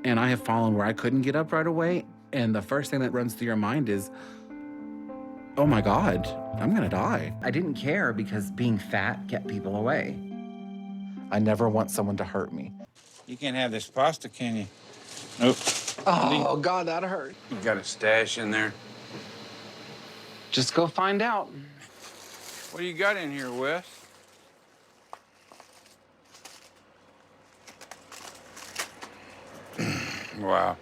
and I have fallen where I couldn't get up right away. And the first thing that runs through your mind is, oh my God, I'm gonna die. I didn't care because being fat kept people away. I never want someone to hurt me. You can't have this pasta, can you? Nope. Oh God, that hurt. You got a stash in there? Just go find out. What do you got in here, Wes? Wow.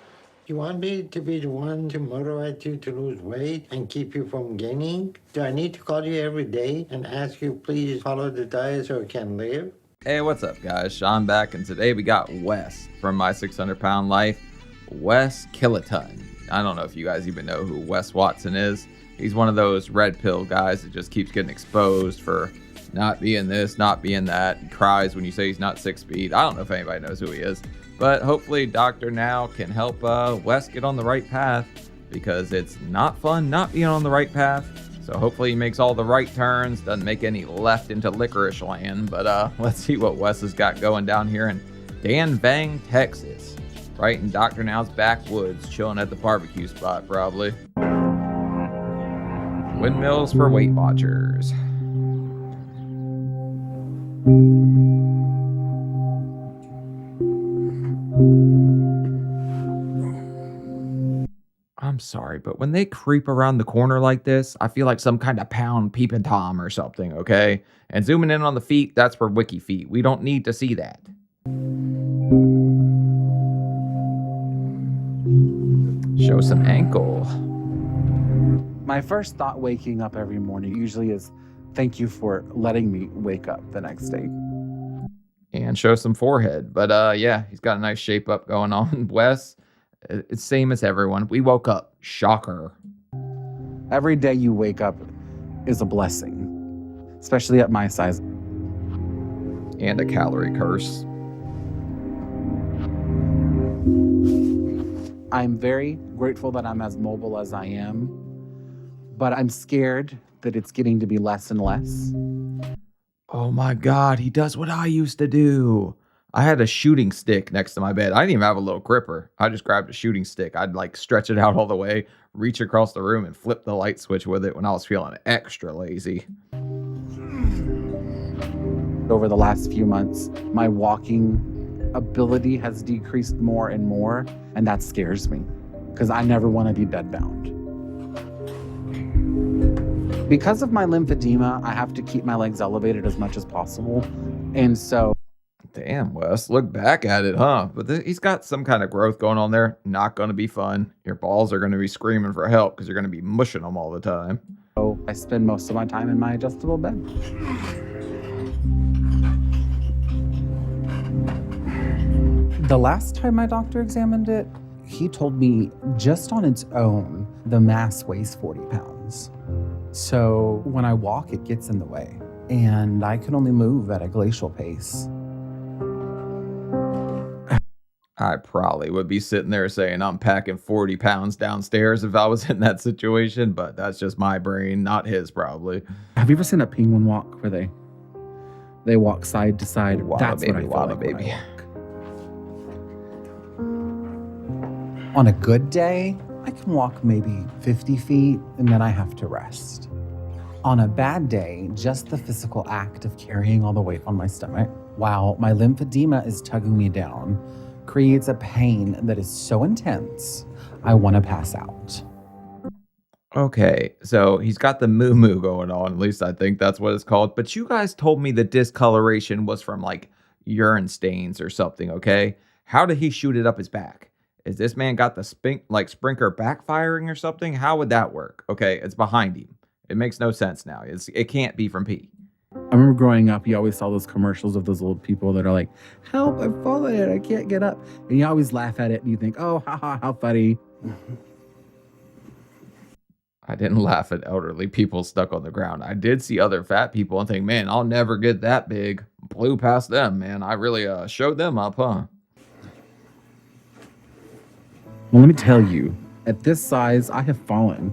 You want me to be the one to motivate you to lose weight and keep you from gaining? Do I need to call you every day and ask you please follow the diet so I can live? Hey, what's up, guys? Sean back, and today we got Wes from My 600 Pound Life. Wes Killaton. I don't know if you guys even know who Wes Watson is. He's one of those red pill guys that just keeps getting exposed for not being this, not being that. He cries when you say he's not 6 feet. I don't know if anybody knows who he is. But hopefully Dr. Now can help Wes get on the right path, because it's not fun not being on the right path. So hopefully he makes all the right turns, doesn't make any left into licorice land. But let's see what Wes has got going down here in Dan Vang, Texas. Right in Dr. Now's backwoods, chilling at the barbecue spot probably. Windmills for Weight Watchers. I'm sorry, but when they creep around the corner like this, I feel like some kind of pound peeping Tom or something, okay? And zooming in on the feet, that's for wiki feet. We don't need to see that. Show some ankle. My first thought waking up every morning usually is, thank you for letting me wake up the next day. And show some forehead. But yeah, he's got a nice shape up going on. Wes, it's same as everyone. We woke up. Shocker. Every day you wake up is a blessing, especially at my size. And a calorie curse. I'm very grateful that I'm as mobile as I am, but I'm scared that it's getting to be less and less. Oh my God, he does what I used to do. I had a shooting stick next to my bed. I didn't even have a little gripper. I just grabbed a shooting stick. I'd like stretch it out all the way, reach across the room, and flip the light switch with it when I was feeling extra lazy. Over the last few months, my walking ability has decreased more and more, and that scares me because I never want to be bedbound. Because of my lymphedema, I have to keep my legs elevated as much as possible, and so Damn, Wes, look back at it, huh? But he's got some kind of growth going on there. Not going to be fun. Your balls are going to be screaming for help because you're going to be mushing them all the time. I spend most of my time in my adjustable bed. The last time my doctor examined it, he told me just on its own, the mass weighs 40 pounds. So when I walk, it gets in the way, and I can only move at a glacial pace. I probably would be sitting there saying I'm packing 40 pounds downstairs if I was in that situation, but that's just my brain, not his probably. Have you ever seen a penguin walk where they walk side to side? That's what I feel like when I walk. On a good day, I can walk maybe 50 feet and then I have to rest. On a bad day, just the physical act of carrying all the weight on my stomach while my lymphedema is tugging me down creates a pain that is so intense, I want to pass out. Okay, so he's got the moo-moo going on, at least I think that's what it's called. But you guys told me the discoloration was from like urine stains or something, okay? How did he shoot it up his back? Is this man got the sprinkler backfiring or something? How would that work? Okay, it's behind him. It makes no sense now. It can't be from pee. I remember growing up, you always saw those commercials of those old people that are like, help, I'm falling, I can't get up. And you always laugh at it and you think, oh, haha, how funny. I didn't laugh at elderly people stuck on the ground. I did see other fat people and think, man, I'll never get that big. Blew past them, man. I really showed them up, huh? Well, let me tell you, at this size, I have fallen.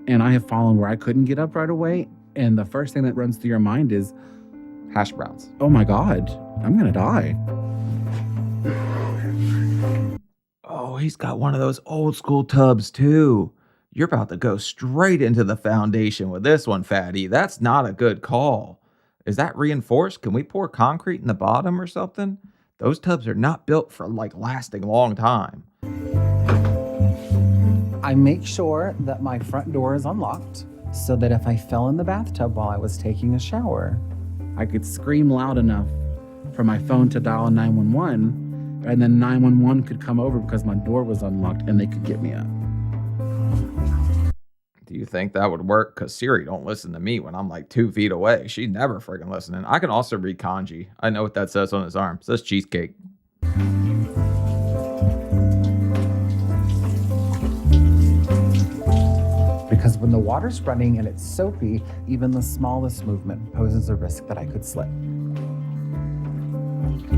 And I have fallen where I couldn't get up right away. And the first thing that runs through your mind is, hash browns. Oh my God, I'm going to die. he's got one of those old school tubs too. You're about to go straight into the foundation with this one, fatty. That's not a good call. Is that reinforced? Can we pour concrete in the bottom or something? Those tubs are not built for like lasting a long time. I make sure that my front door is unlocked so that if I fell in the bathtub while I was taking a shower, I could scream loud enough for my phone to dial 911, and then 911 could come over because my door was unlocked and they could get me up. Do you think that would work? Because Siri don't listen to me when I'm like 2 feet away. She's never freaking listening. I can also read kanji. I know what that says on his arm. It says cheesecake. Because when the water's running and it's soapy, even the smallest movement poses a risk that I could slip.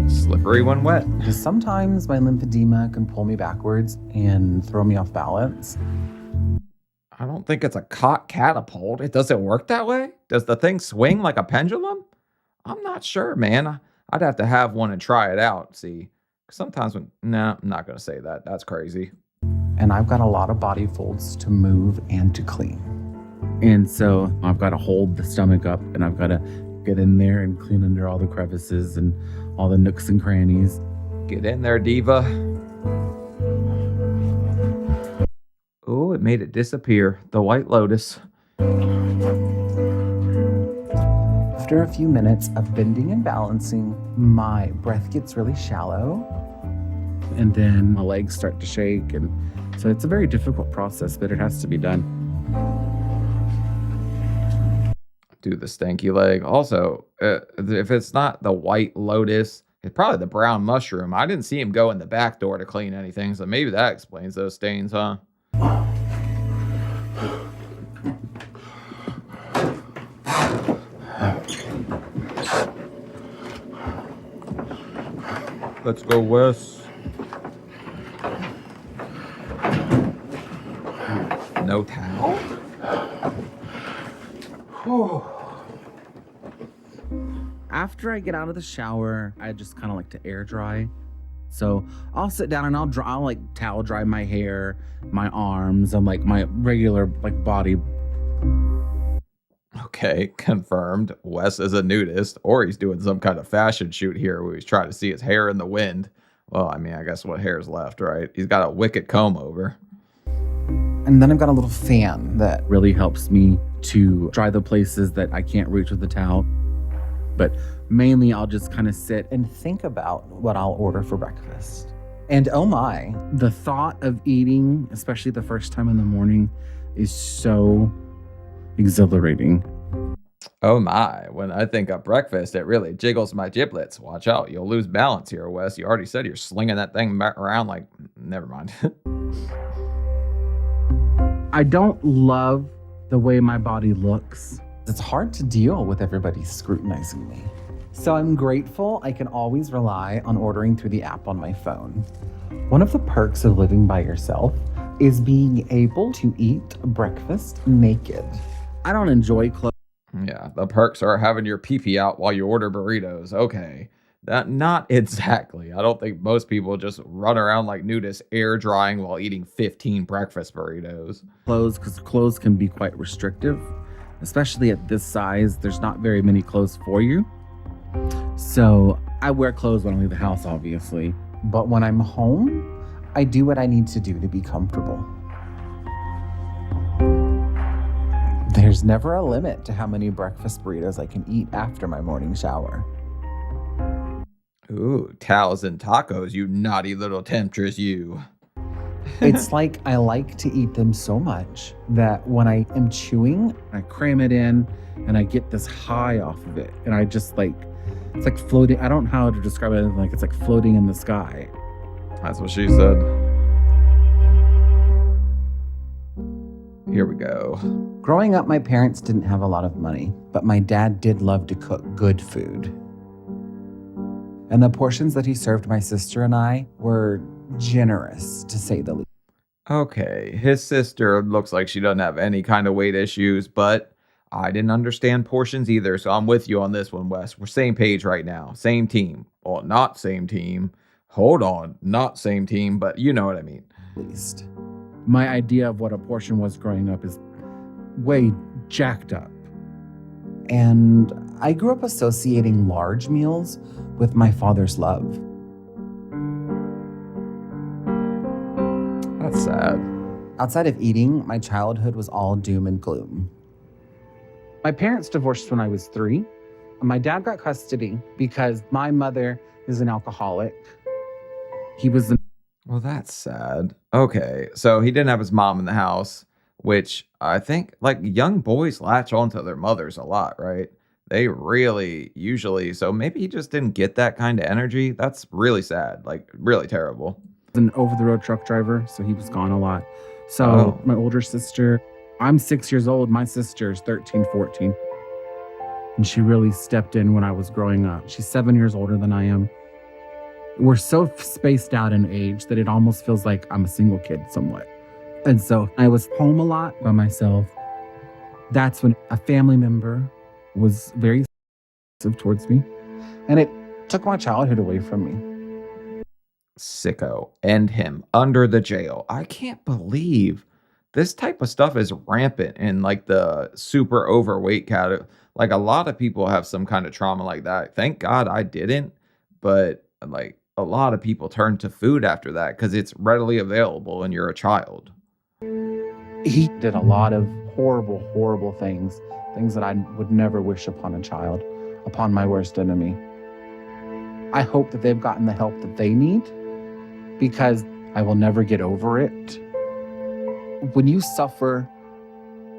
Slippery when wet. Because sometimes my lymphedema can pull me backwards and throw me off balance. I don't think it's a cot catapult. It doesn't work that way? Does the thing swing like a pendulum? I'm not sure, man. I'd have to have one and try it out. See, sometimes I'm not going to say that. That's crazy. And I've got a lot of body folds to move and to clean. And so I've got to hold the stomach up and I've got to get in there and clean under all the crevices and all the nooks and crannies. Get in there, diva. Oh, it made it disappear. The White Lotus. After a few minutes of bending and balancing, my breath gets really shallow. And then my legs start to shake. And so it's a very difficult process, but it has to be done. Do the stanky leg. Also, if it's not the White Lotus, it's probably the brown mushroom. I didn't see him go in the back door to clean anything, so maybe that explains those stains, huh? Let's go, Wes. No towel? After I get out of the shower, I just kind of like to air dry. So I'll sit down and I'll like towel dry my hair, my arms, and like my regular like body. Okay, confirmed. Wes is a nudist, or he's doing some kind of fashion shoot here where he's trying to see his hair in the wind. Well, I mean, I guess what hair's left, right? He's got a wicked comb over. And then I've got a little fan that really helps me to dry the places that I can't reach with the towel. But mainly I'll just kind of sit and think about what I'll order for breakfast. And oh my, the thought of eating, especially the first time in the morning, is so exhilarating. Oh my, when I think of breakfast, it really jiggles my giblets. Watch out, you'll lose balance here, Wes. You already said you're slinging that thing back around like, never mind. I don't love the way my body looks. It's hard to deal with everybody scrutinizing me. So I'm grateful I can always rely on ordering through the app on my phone. One of the perks of living by yourself is being able to eat breakfast naked. I don't enjoy clothes. Yeah, the perks are having your pee-pee out while you order burritos. Okay, that not exactly. I don't think most people just run around like nudists air drying while eating 15 breakfast burritos. Because clothes can be quite restrictive, especially at this size. There's not very many clothes for you. So I wear clothes when I leave the house, obviously. But when I'm home, I do what I need to do to be comfortable. There's never a limit to how many breakfast burritos I can eat after my morning shower. Ooh, towels and tacos, you naughty little temptress, you. It's like I like to eat them so much that when I am chewing, I cram it in and I get this high off of it. And I just like, it's like floating. I don't know how to describe it. Like it's like floating in the sky. That's what she said. Here we go. Growing up, my parents didn't have a lot of money, but my dad did love to cook good food. And the portions that he served my sister and I were generous, to say the least. Okay, his sister looks like she doesn't have any kind of weight issues, but I didn't understand portions either, so I'm with you on this one, Wes. We're same page right now. Same team. Well, not same team. Hold on, not same team, but you know what I mean. Least. My idea of what a portion was growing up is way jacked up. And I grew up associating large meals with my father's love. That's sad. Outside of eating, my childhood was all doom and gloom. My parents divorced when I was 3. My dad got custody because my mother is an alcoholic. He was Well, that's sad. Okay, so he didn't have his mom in the house, which I think like young boys latch onto their mothers a lot, right? They really usually, so maybe he just didn't get that kind of energy. That's really sad, like really terrible. an over-the-road truck driver, so he was gone a lot. So Oh. my older sister, I'm 6 years old. My sister's 13, 14. And she really stepped in when I was growing up. She's 7 years older than I am. We're so spaced out in age that it almost feels like I'm a single kid somewhat. And so I was home a lot by myself. That's when a family member was very sensitive towards me. And it took my childhood away from me. Sicko. End him under the jail. I can't believe this type of stuff is rampant in like the super overweight category. Like a lot of people have some kind of trauma like that. Thank God I didn't, but like a lot of people turn to food after that because it's readily available and you're a child. He did a lot of horrible, horrible things that I would never wish upon a child, upon my worst enemy. I hope that they've gotten the help that they need because I will never get over it. When you suffer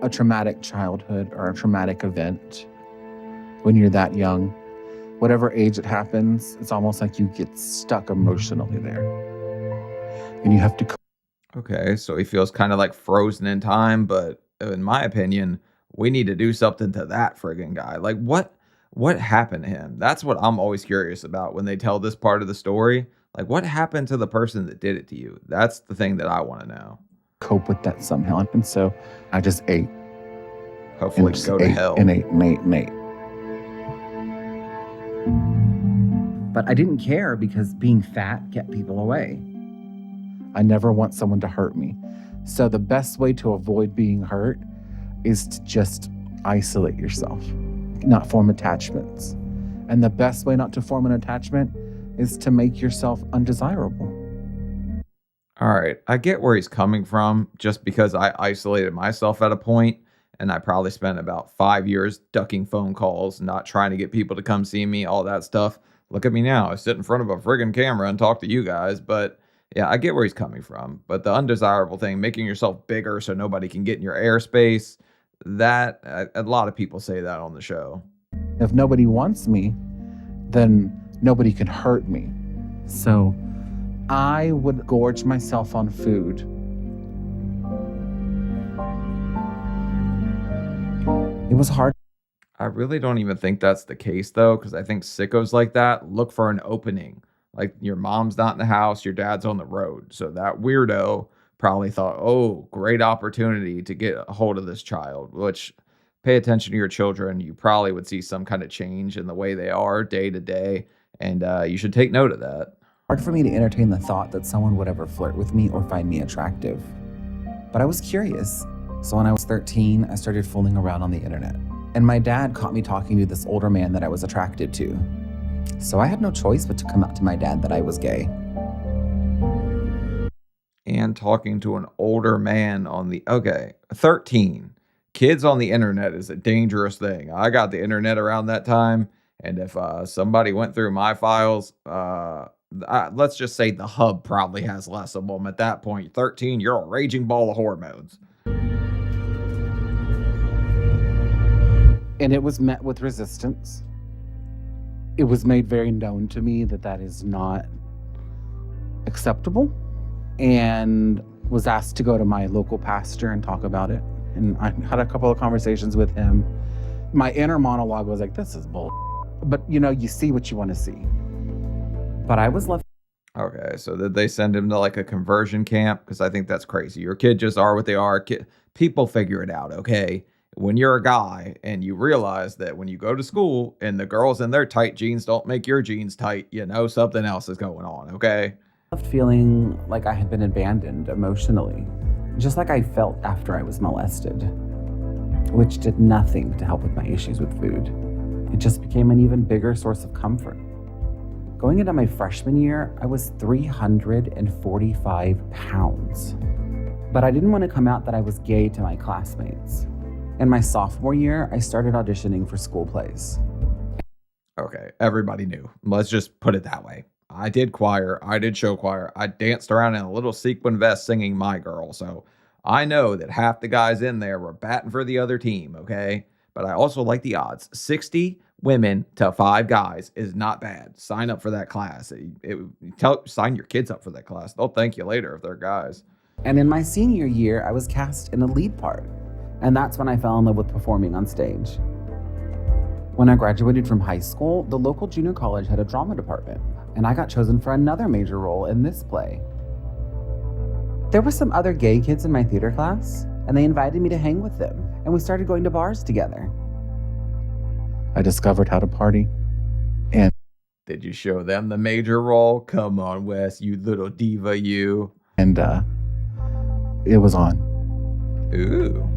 a traumatic childhood or a traumatic event, when you're that young, whatever age it happens, it's almost like you get stuck emotionally there. And you have to Okay, so he feels kind of like frozen in time, but in my opinion, we need to do something to that friggin' guy. Like what happened to him? That's what I'm always curious about when they tell this part of the story. Like what happened to the person that did it to you? That's the thing that I want to know. cope with that somehow. And so I just ate Hopefully and just go to ate hell. and ate and ate and ate. But I didn't care because being fat kept people away. I never want someone to hurt me. So the best way to avoid being hurt is to just isolate yourself, not form attachments. And the best way not to form an attachment is to make yourself undesirable. All right, I get where he's coming from just because I isolated myself at a point and I probably spent about 5 years ducking phone calls, not trying to get people to come see me, all that stuff. Look at me now. I sit in front of a friggin' camera and talk to you guys, but yeah, I get where he's coming from. But the undesirable thing, making yourself bigger so nobody can get in your airspace, that a lot of people say that on the show. If nobody wants me, then nobody can hurt me. So I would gorge myself on food. It was hard. I really don't even think that's the case though, because I think sickos like that look for an opening. Like your mom's not in the house, your dad's on the road. So that weirdo probably thought, oh, great opportunity to get a hold of this child, which pay attention to your children. You probably would see some kind of change in the way they are day to day. And you should take note of that. Hard for me to entertain the thought that someone would ever flirt with me or find me attractive. But I was curious. So when I was 13, I started fooling around on the internet. And my dad caught me talking to this older man that I was attracted to. So I had no choice but to come out to my dad that I was gay. And talking to an older man on the, okay, 13. Kids on the internet is a dangerous thing. I got the internet around that time. And if somebody went through my files, let's just say the hub probably has less of them at that point. 13, you're a raging ball of hormones. And it was met with resistance. It was made very known to me that that is not acceptable, and was asked to go to my local pastor and talk about it. And I had a couple of conversations with him. My inner monologue was like, this is bull. But you see what you want to see. But I was left. Okay, so did they send him to like a conversion camp? Because I think that's crazy. Your kid just are what they are. People figure it out, okay? when you're a guy and you realize that when you go to school and the girls in their tight jeans don't make your jeans tight, you know something else is going on, okay? Left feeling like I had been abandoned emotionally, just like I felt after I was molested, which did nothing to help with my issues with food. It just became an even bigger source of comfort. Going into my freshman year, I was 345 pounds. But I didn't want to come out that I was gay to my classmates. In my sophomore year, I started auditioning for school plays. Okay, everybody knew. Let's just put it that way. I did choir, I did show choir, I danced around in a little sequin vest singing My Girl, so I know that half the guys in there were batting for the other team, okay? But I also like the odds. 60 women to 5 guys is not bad. Sign up for that class. Sign your kids up for that class. They'll thank you later if they're guys. And in my senior year, I was cast in a lead part. And that's when I fell in love with performing on stage. When I graduated from high school, the local junior college had a drama department, and I got chosen for another major role in this play. There were some other gay kids in my theater class, and they invited me to hang with them, and we started going to bars together. I discovered how to party, and Did you show them the major role? Come on, Wes, you little diva, you. It was on. Ooh.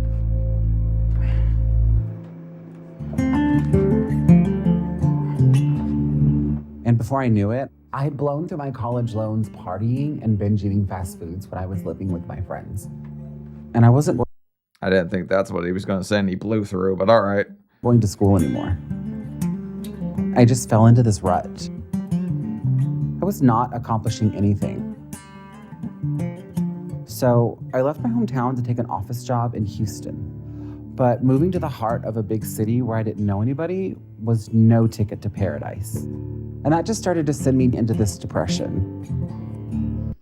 And before I knew it, I had blown through my college loans partying and binge eating fast foods when I was living with my friends. And I wasn't I didn't think that's what he was going to say, and he blew through, but all right. going to school anymore. I just fell into this rut. I was not accomplishing anything. So I left my hometown to take an office job in Houston. But moving to the heart of a big city where I didn't know anybody was no ticket to paradise. And that just started to send me into this depression.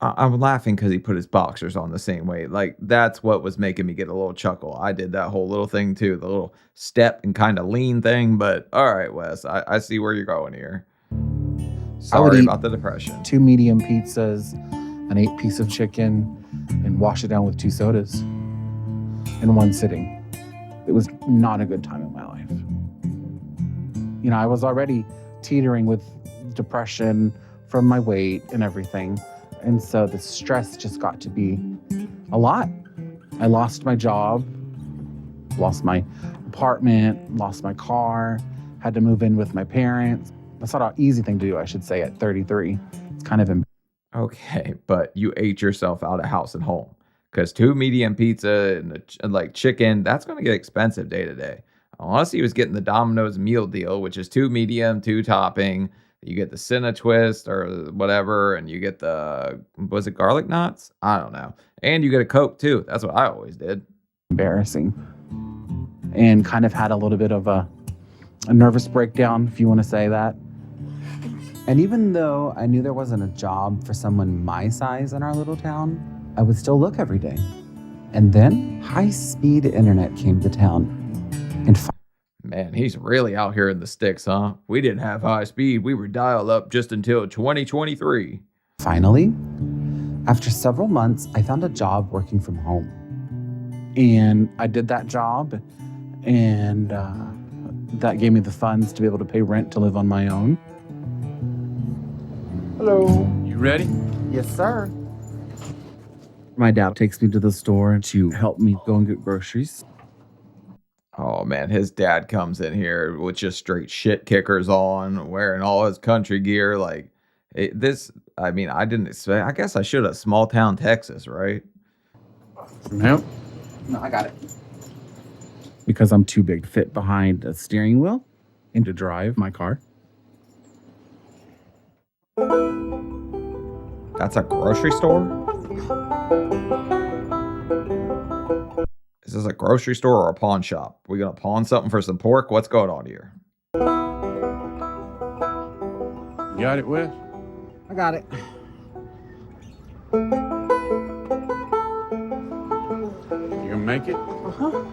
I'm laughing because he put his boxers on the same way. Like, that's what was making me get a little chuckle. I did that whole little thing too, the little step and kind of lean thing. But all right, Wes, I see where you're going here. Sorry about the depression. 2 medium pizzas, an 8-piece of chicken, and wash it down with 2 sodas in one sitting. It was not a good time in my life. You know, I was already teetering with depression from my weight and everything. And so the stress just got to be a lot. I lost my job, lost my apartment, lost my car, had to move in with my parents. That's not an easy thing to do, I should say, at 33. It's kind of Okay, but you ate yourself out of house and home. Because 2 medium pizza and like chicken, that's going to get expensive day to day. Unless he was getting the Domino's meal deal, which is 2 medium, 2 topping. You get the Cinna twist or whatever, and you get the, was it garlic knots? I don't know. And you get a Coke too. That's what I always did. embarrassing. And kind of had a little bit of a nervous breakdown, if you want to say that. And even though I knew there wasn't a job for someone my size in our little town, I would still look every day. And then high-speed internet came to town. And Man, he's really out here in the sticks, huh? We didn't have high speed. We were dial up just until 2023. finally, after several months, I found a job working from home. And I did that job, and that gave me the funds to be able to pay rent to live on my own. Hello. You ready? Yes, sir. My dad takes me to the store to help me go and get groceries. Oh man, his dad comes in here with just straight shit kickers on, wearing all his country gear. Like I didn't expect, I guess I should have small town Texas, right? Nope. No, I got it. Because I'm too big to fit behind a steering wheel and to drive my car. That's a grocery store? Is this a grocery store or a pawn shop? We gonna pawn something for some pork? What's going on here? You got it, Wes? I got it. You gonna make it? Uh-huh.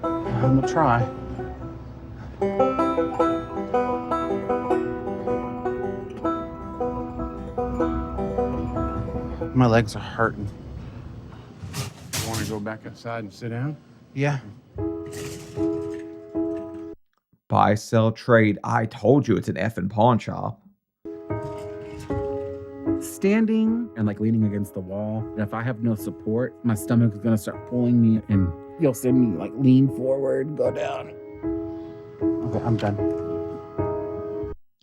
I'm gonna try. My legs are hurting. You wanna go back outside and sit down? Yeah. Buy, sell, trade. I told you it's an effing pawn shop. Standing and like leaning against the wall. And if I have no support, my stomach is gonna start pulling me and you'll see me like lean forward, go down. Okay, I'm done.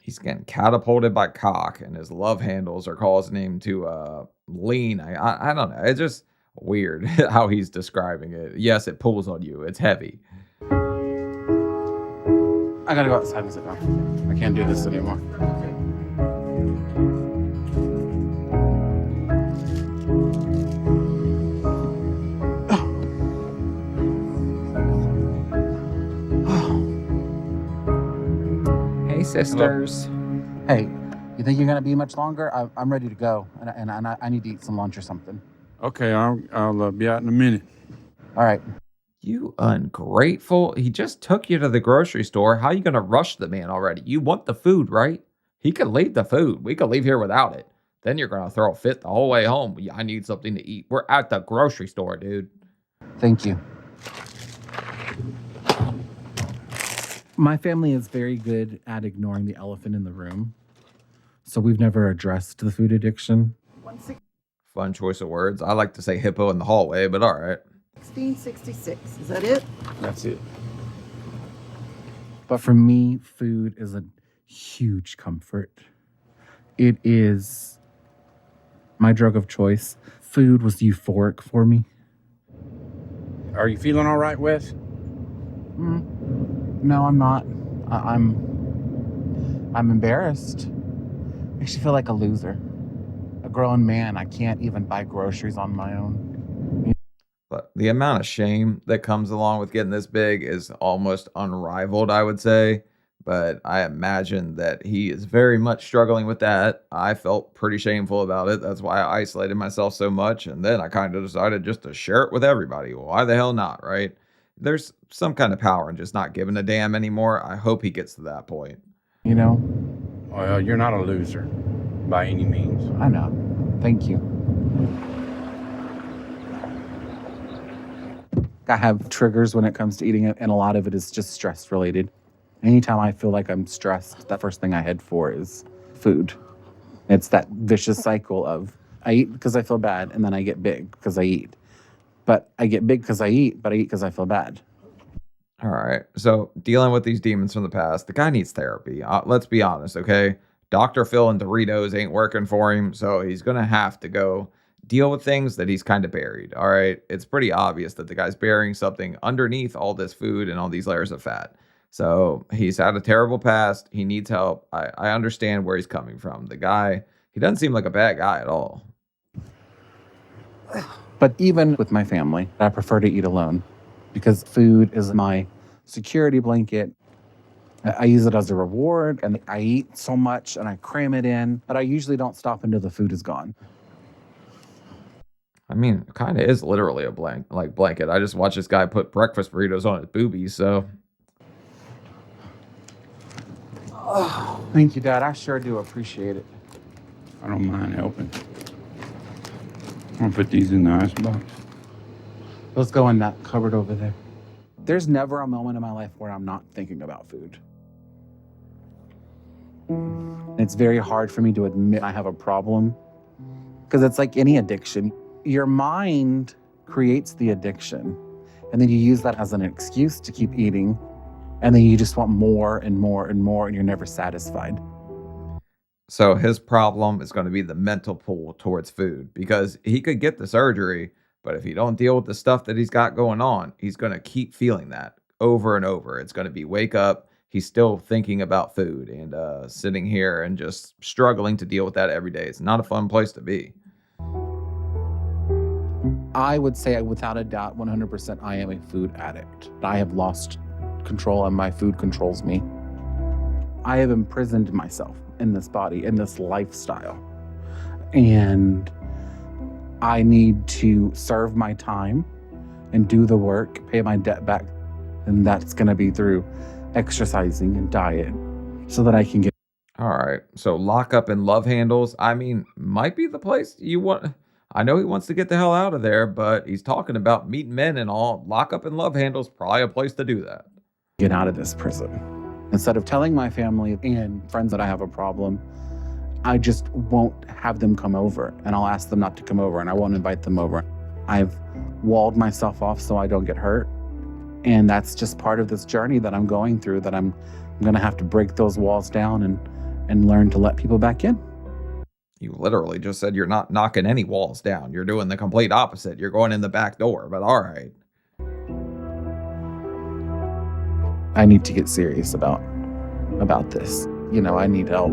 He's getting catapulted by cock, and his love handles are causing him to lean. I don't know. It's just weird how he's describing it. Yes, it pulls on you. It's heavy. I gotta go outside and sit down. I can't do this anymore. Hey, sisters. Hey, you think you're gonna be much longer? I'm ready to go, and I need to eat some lunch or something. Okay, I'll be out in a minute. All right. You ungrateful. He just took you to the grocery store. How you going to rush the man already? You want the food, right? He could leave the food. We could leave here without it. Then you're going to throw a fit the whole way home. I need something to eat. We're at the grocery store, dude. Thank you. My family is very good at ignoring the elephant in the room. So we've never addressed the food addiction. Fun choice of words. I like to say hippo in the hallway, but all right. 1666. Is that it? That's it. But for me, food is a huge comfort. It is my drug of choice. Food was euphoric for me. Are you feeling all right, Wes? No, I'm not. I'm embarrassed. Makes you feel like a loser. A grown man. I can't even buy groceries on my own. But the amount of shame that comes along with getting this big is almost unrivaled, I would say. But I imagine that he is very much struggling with that. I felt pretty shameful about it. That's why I isolated myself so much. And then I kind of decided just to share it with everybody. Well, why the hell not, right? There's some kind of power in just not giving a damn anymore. I hope he gets to that point. You know? Well, you're not a loser by any means. I know. Thank you. I have triggers when it comes to eating it, and a lot of it is just stress related. Anytime I feel like I'm stressed, that first thing I head for is food. It's that vicious cycle of I eat because I feel bad, and then I get big because I eat. But I get big because I eat, but I eat because I feel bad. All right. So dealing with these demons from the past, the guy needs therapy. Let's be honest, okay? Dr. Phil and Doritos ain't working for him, so he's going to have to go deal with things that he's kind of buried. All right. It's pretty obvious that the guy's burying something underneath all this food and all these layers of fat. So he's had a terrible past. He needs help. I understand where he's coming from. The guy, he doesn't seem like a bad guy at all. But even with my family, I prefer to eat alone because food is my security blanket. I use it as a reward, and I eat so much and I cram it in, but I usually don't stop until the food is gone. I mean, it kind of is literally a blanket. I just watched this guy put breakfast burritos on his boobies, so. Oh, thank you, Dad. I sure do appreciate it. I don't mind helping. I'm gonna put these in the icebox. Let's go in that cupboard over there. There's never a moment in my life where I'm not thinking about food. It's very hard for me to admit I have a problem because it's like any addiction. Your mind creates the addiction, and then you use that as an excuse to keep eating, and then you just want more and more and more, and you're never satisfied. So his problem is going to be the mental pull towards food because he could get the surgery, but if he don't deal with the stuff that he's got going on, he's going to keep feeling that over and over. It's going to be wake up, he's still thinking about food and sitting here and just struggling to deal with that every day. It's not a fun place to be. I would say without a doubt, 100%, I am a food addict. I have lost control and my food controls me. I have imprisoned myself in this body, in this lifestyle. And I need to serve my time and do the work, pay my debt back. And that's going to be through exercising and diet so that I can get. All right. So lock up and love handles, I mean, might be the place you want. I know he wants to get the hell out of there, but he's talking about meeting men and all. Lockup and love handle's probably a place to do that. Get out of this prison. Instead of telling my family and friends that I have a problem, I just won't have them come over, and I'll ask them not to come over, and I won't invite them over. I've walled myself off so I don't get hurt, and that's just part of this journey that I'm going through, that I'm going to have to break those walls down and learn to let people back in. You literally just said you're not knocking any walls down. You're doing the complete opposite. You're going in the back door, but all right. I need to get serious about this. You know, I need help.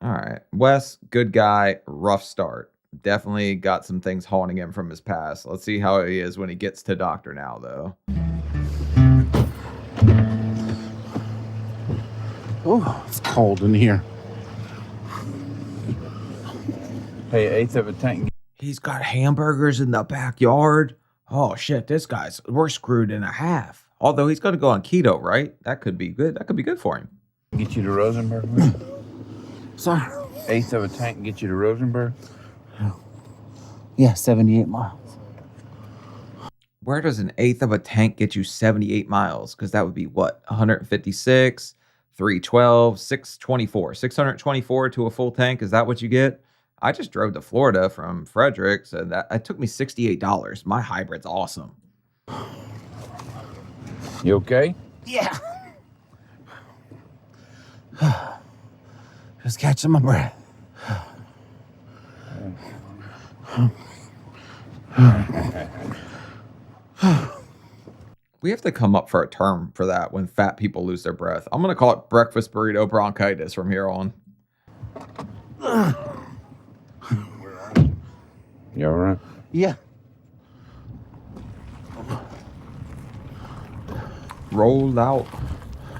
All right. Wes, good guy, rough start. Definitely got some things haunting him from his past. Let's see how he is when he gets to Doctor Now, though. Oh, it's cold in here. Hey, eighth of a tank. He's got hamburgers in the backyard. Oh, shit, we're screwed in a half. Although he's going to go on keto, right? That could be good. That could be good for him. Get you to Rosenberg. Man? Sorry. Eighth of a tank. Get you to Rosenberg. Yeah, 78 miles. Where does an eighth of a tank get you 78 miles? Because that would be what? 156, 312, 624. 624 to a full tank. Is that what you get? I just drove to Florida from Fredericks, and it took me $68. My hybrid's awesome. You okay? Yeah. Just catching my breath. We have to come up for a term for that when fat people lose their breath. I'm going to call it breakfast burrito bronchitis from here on. You all right? Yeah. Roll out.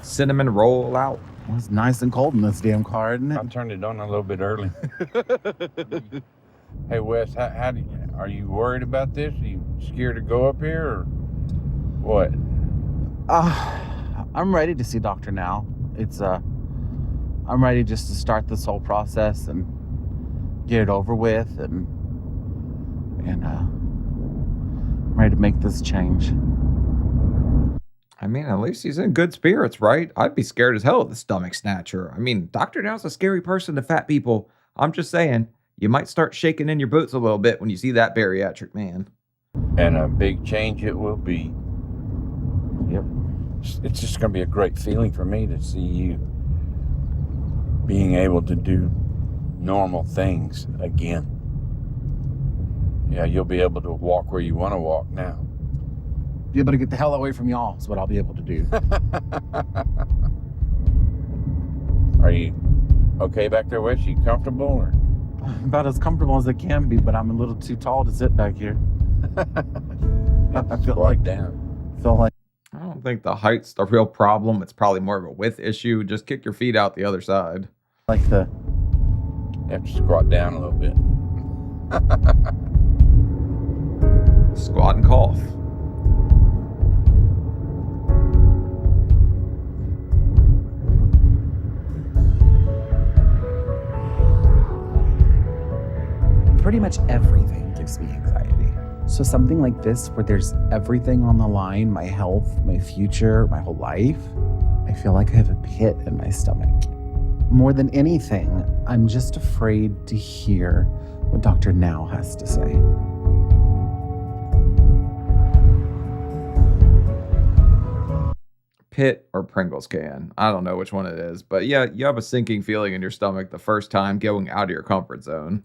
Cinnamon roll out. Well, it's nice and cold in this damn car, isn't I it? turned it on a little bit early. Hey, Wes, are you worried about this? Are you scared to go up here or what? I'm ready to see Doctor Now. I'm ready just to start this whole process and get it over with, and I'm ready to make this change. I mean, at least he's in good spirits, right? I'd be scared as hell of the stomach snatcher. I mean, Dr. Now's a scary person to fat people. I'm just saying, you might start shaking in your boots a little bit when you see that bariatric man. And a big change it will be. Yep. It's just going to be a great feeling for me to see you being able to do normal things again. Yeah, you'll be able to walk where you want to walk now. Be able to get the hell away from y'all is what I'll be able to do. Are you okay back there, Wes? You comfortable? Or? About as comfortable as I can be, but I'm a little too tall to sit back here. I feel like I don't think the height's the real problem. It's probably more of a width issue. Just kick your feet out the other side. like the You have to squat down a little bit. Squat and cough. Pretty much everything gives me anxiety. So something like this, where there's everything on the line, my health, my future, my whole life, I feel like I have a pit in my stomach. More than anything, I'm just afraid to hear what Dr. Now has to say. Pit or Pringles can. I don't know which one it is. But yeah, you have a sinking feeling in your stomach the first time going out of your comfort zone.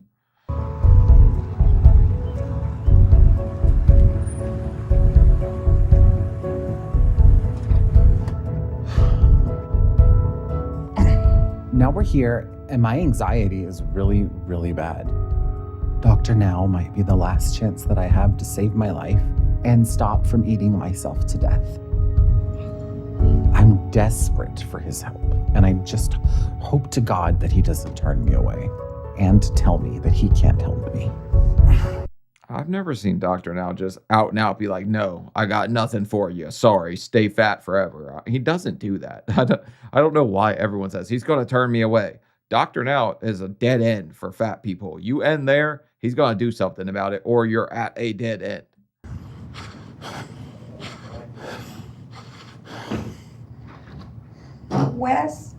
Now we're here, and my anxiety is really, really bad. Dr. Now might be the last chance that I have to save my life and stop from eating myself to death. I'm desperate for his help, and I just hope to God that he doesn't turn me away and tell me that he can't help me. I've never seen Dr. Now just out and out be like, no, I got nothing for you. Sorry, stay fat forever. He doesn't do that. I don't know why everyone says he's going to turn me away. Dr. Now is a dead end for fat people. You end there, he's going to do something about it, or you're at a dead end. Wes,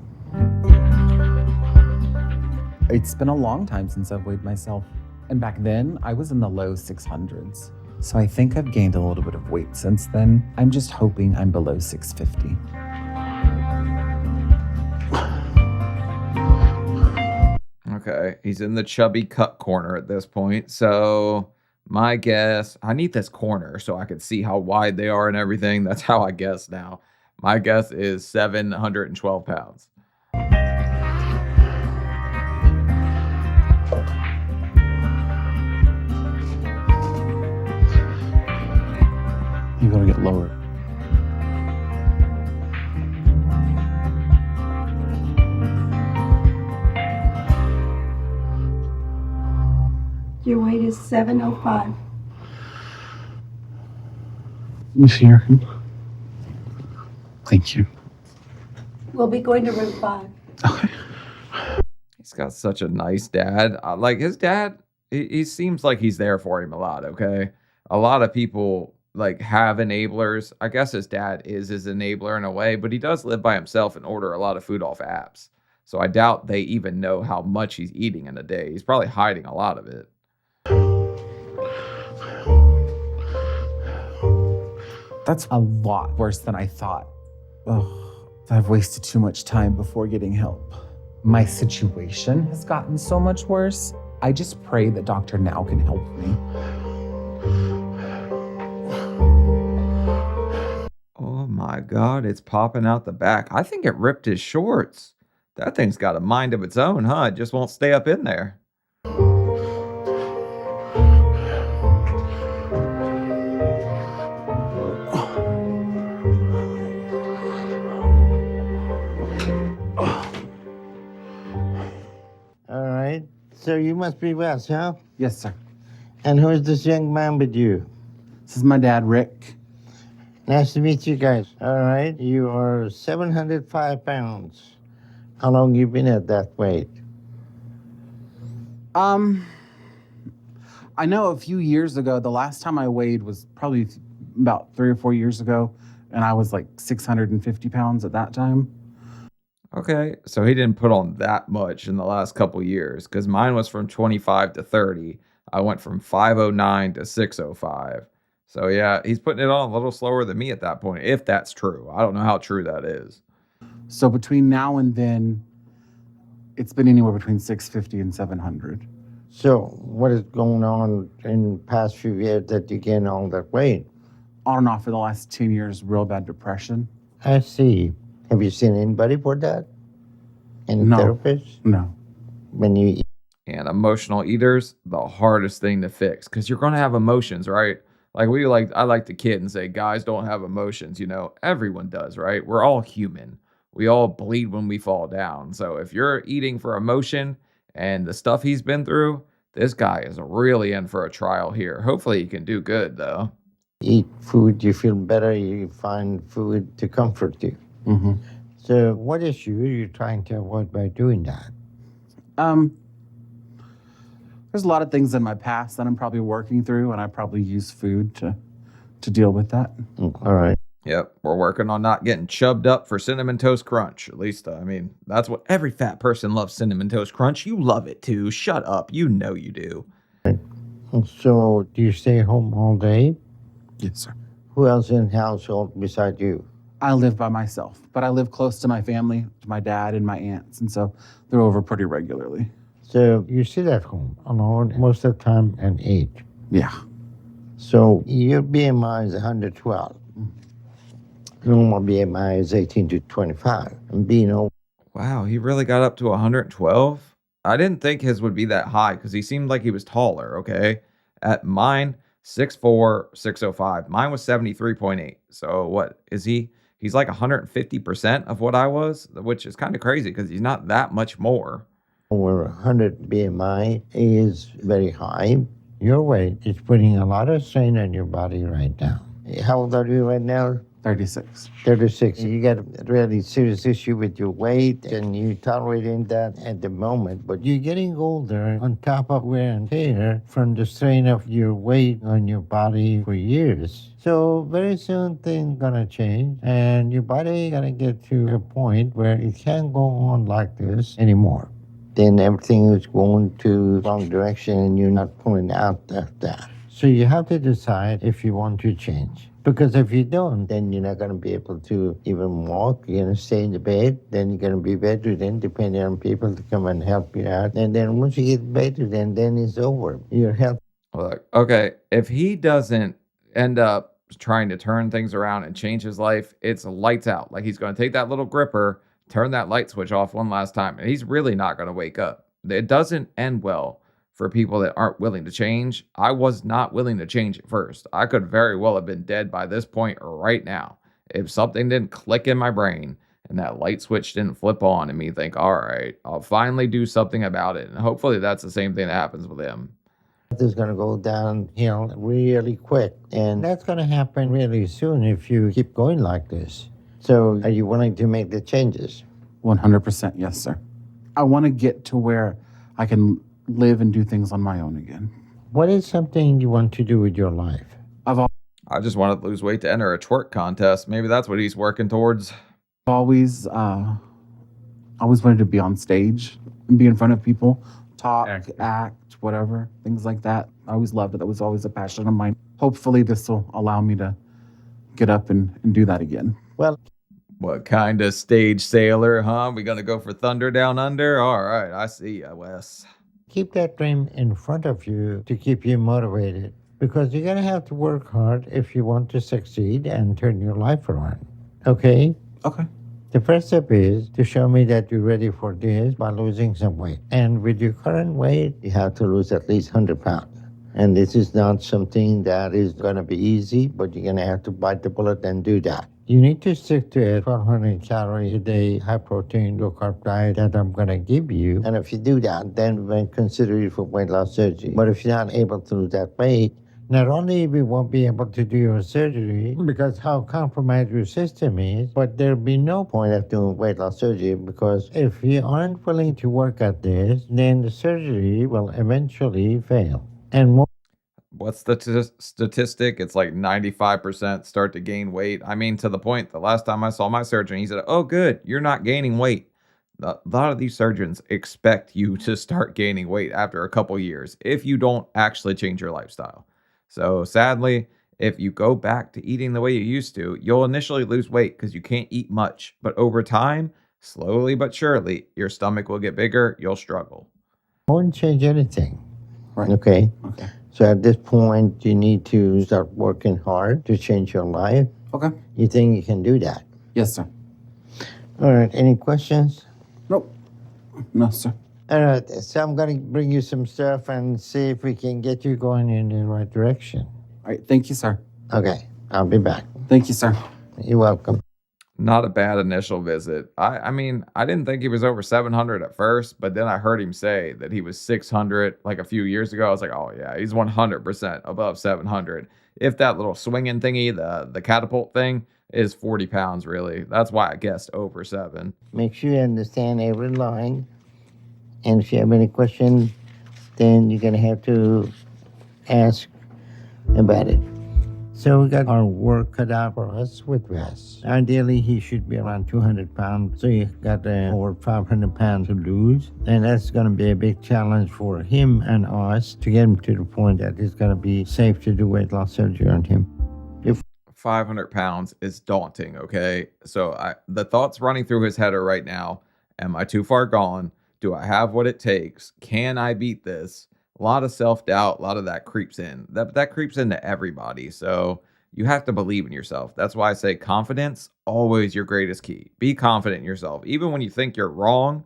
It's been a long time since I've weighed myself. And back then, I was in the low 600s. So I think I've gained a little bit of weight since then. I'm just hoping I'm below 650. Okay, he's in the chubby cut corner at this point. So my guess, I need this corner so I can see how wide they are and everything. That's how I guess now. My guess is 712 pounds. You gotta get lower. your weight is 705. Let me see here. Thank you. We'll be going to room 5. Okay. He's got such a nice dad. Like his dad, he seems like he's there for him a lot, okay? A lot of people like have enablers. I guess his dad is his enabler in a way, but he does live by himself and order a lot of food off apps. So I doubt they even know how much he's eating in a day. He's probably hiding a lot of it. That's a lot worse than I thought. Ugh, I've wasted too much time before getting help. My situation has gotten so much worse. I just pray that Dr. Now can help me. Oh my God, it's popping out the back. I think it ripped his shorts. That thing's got a mind of its own, huh? It just won't stay up in there. All right. So you must be Wes, huh? Yes, sir. And who is this young man with you? This is my dad, Rick. Nice to meet you guys. All right. You are 705 pounds. How long you been at that weight? I know a few years ago, the last time I weighed was probably about 3 or 4 years ago, and I was like 650 pounds at that time. Okay, so he didn't put on that much in the last couple years because mine was from 25 to 30. I went from 509 to 605. So yeah, he's putting it on a little slower than me at that point, if that's true. I don't know how true that is. So between now and then, it's been anywhere between 650 and 700. So what is going on in the past few years that you gain all that weight? On and off for the last 10 years, real bad depression. I see. Have you seen anybody for that? Any No. therapist? No. When you And emotional eaters, the hardest thing to fix because you're going to have emotions, right? I like to kid and say, guys don't have emotions. You know, everyone does, right? We're all human. We all bleed when we fall down. So if you're eating for emotion and the stuff he's been through, this guy is really in for a trial here. Hopefully he can do good, though. eat food, you feel better, you find food to comfort you. Mm-hmm. So what issue are you trying to avoid by doing that? There's a lot of things in my past that I'm probably working through, and I probably use food to deal with that. All right. Yep, we're working on not getting chubbed up for Cinnamon Toast Crunch. At least, I mean, that's what every fat person loves, Cinnamon Toast Crunch. You love it too. Shut up. You know you do. So do you stay home all day? Yes, sir. Who else in the household beside you? I live by myself, but I live close to my family, to my dad and my aunts, and so they're over pretty regularly. So you sit at home alone most of the time and eat. Yeah. So your BMI is 112. Normal BMI is 18 to 25. And being over Wow, he really got up to 112? I didn't think his would be that high because he seemed like he was taller, okay? At mine, 6'4", 605. Mine was 73.8. So what is he? He's like 150% of what I was, which is kind of crazy because he's not that much more. 100 BMI is very high. Your weight is putting a lot of strain on your body right now. How old are you right now? 36. 36. You got a really serious issue with your weight and you tolerating that at the moment, but you're getting older on top of wear and tear from the strain of your weight on your body for years. So very soon things gonna change and your body gonna get to a point where it can't go on like this anymore. Then everything is going to the wrong direction and you're not pulling out of that. So you have to decide if you want to change. Because if you don't, then you're not going to be able to even walk. You're going to stay in the bed. Then you're going to be bedridden, depending on people to come and help you out. And then once you get bedridden, then it's over. Your health. Look, okay, if he doesn't end up trying to turn things around and change his life, it's lights out. Like he's going to take that little gripper, turn that light switch off one last time, and he's really not going to wake up. It doesn't end well for people that aren't willing to change. I was not willing to change at first. I could very well have been dead by this point right now if something didn't click in my brain and that light switch didn't flip on and me think, all right, I'll finally do something about it. And hopefully that's the same thing that happens with him. Is going to go downhill really quick. And that's going to happen really soon if you keep going like this. So are you willing to make the changes? 100% yes, sir. I want to get to where I can live and do things on my own again. What is something you want to do with your life? I just wanted to lose weight to enter a twerk contest. Maybe that's what he's working towards. Always wanted to be on stage and be in front of people, talk, act, whatever, things like that. I always loved it. That was always a passion of mine. Hopefully this will allow me to get up and do that again. Well, What kind of stage sailor, huh? We gonna go for Thunder Down Under? All right, I see ya, Wes. keep that dream in front of you to keep you motivated because you're going to have to work hard if you want to succeed and turn your life around. Okay? Okay. The first step is to show me that you're ready for this by losing some weight. And with your current weight, you have to lose at least 100 pounds. And this is not something that is going to be easy, but you're going to have to bite the bullet and do that. You need to stick to a 1,200 calorie a day, high protein, low carb diet that I'm going to give you. And if you do that, then we'll consider you for weight loss surgery. But if you're not able to lose that weight, not only we won't be able to do your surgery because how compromised your system is, but there'll be no point of doing weight loss surgery because if you aren't willing to work at this, then the surgery will eventually fail. And more. What's the statistic? It's like 95% start to gain weight. I mean, to the point, the last time I saw my surgeon, he said, oh, good, you're not gaining weight. A lot of these surgeons expect you to start gaining weight after a couple years if you don't actually change your lifestyle. So sadly, if you go back to eating the way you used to, you'll initially lose weight because you can't eat much. But over time, slowly but surely, your stomach will get bigger. You'll struggle. Won't change anything. Right. Okay? Okay. So at this point, you need to start working hard to change your life. Okay. You think you can do that? Yes, sir. All right. Any questions? Nope. No, sir. All right. So I'm going to bring you some stuff and see if we can get you going in the right direction. All right. Thank you, sir. Okay. I'll be back. Thank you, sir. You're welcome. Not a bad initial visit. I mean, I didn't think he was over 700 at first, but then I heard him say that he was 600 like a few years ago. I was like, oh yeah, he's 100% above 700. If that little swinging thingy, the catapult thing, is 40 pounds really. That's why I guessed over 7. Make sure you understand every line. And if you have any questions, then you're going to have to ask about it. So we got our work cut out for us with Wess. Ideally, he should be around 200 pounds. So you got over 500 pounds to lose. And that's going to be a big challenge for him and us to get him to the point that it's going to be safe to do weight loss surgery on him. 500 pounds is daunting, okay? So the thoughts running through his head are right now, am I too far gone? Do I have what it takes? Can I beat this? A lot of self-doubt, a lot of that creeps in. That creeps into everybody. So you have to believe in yourself. That's why I say confidence, always your greatest key. Be confident in yourself. Even when you think you're wrong,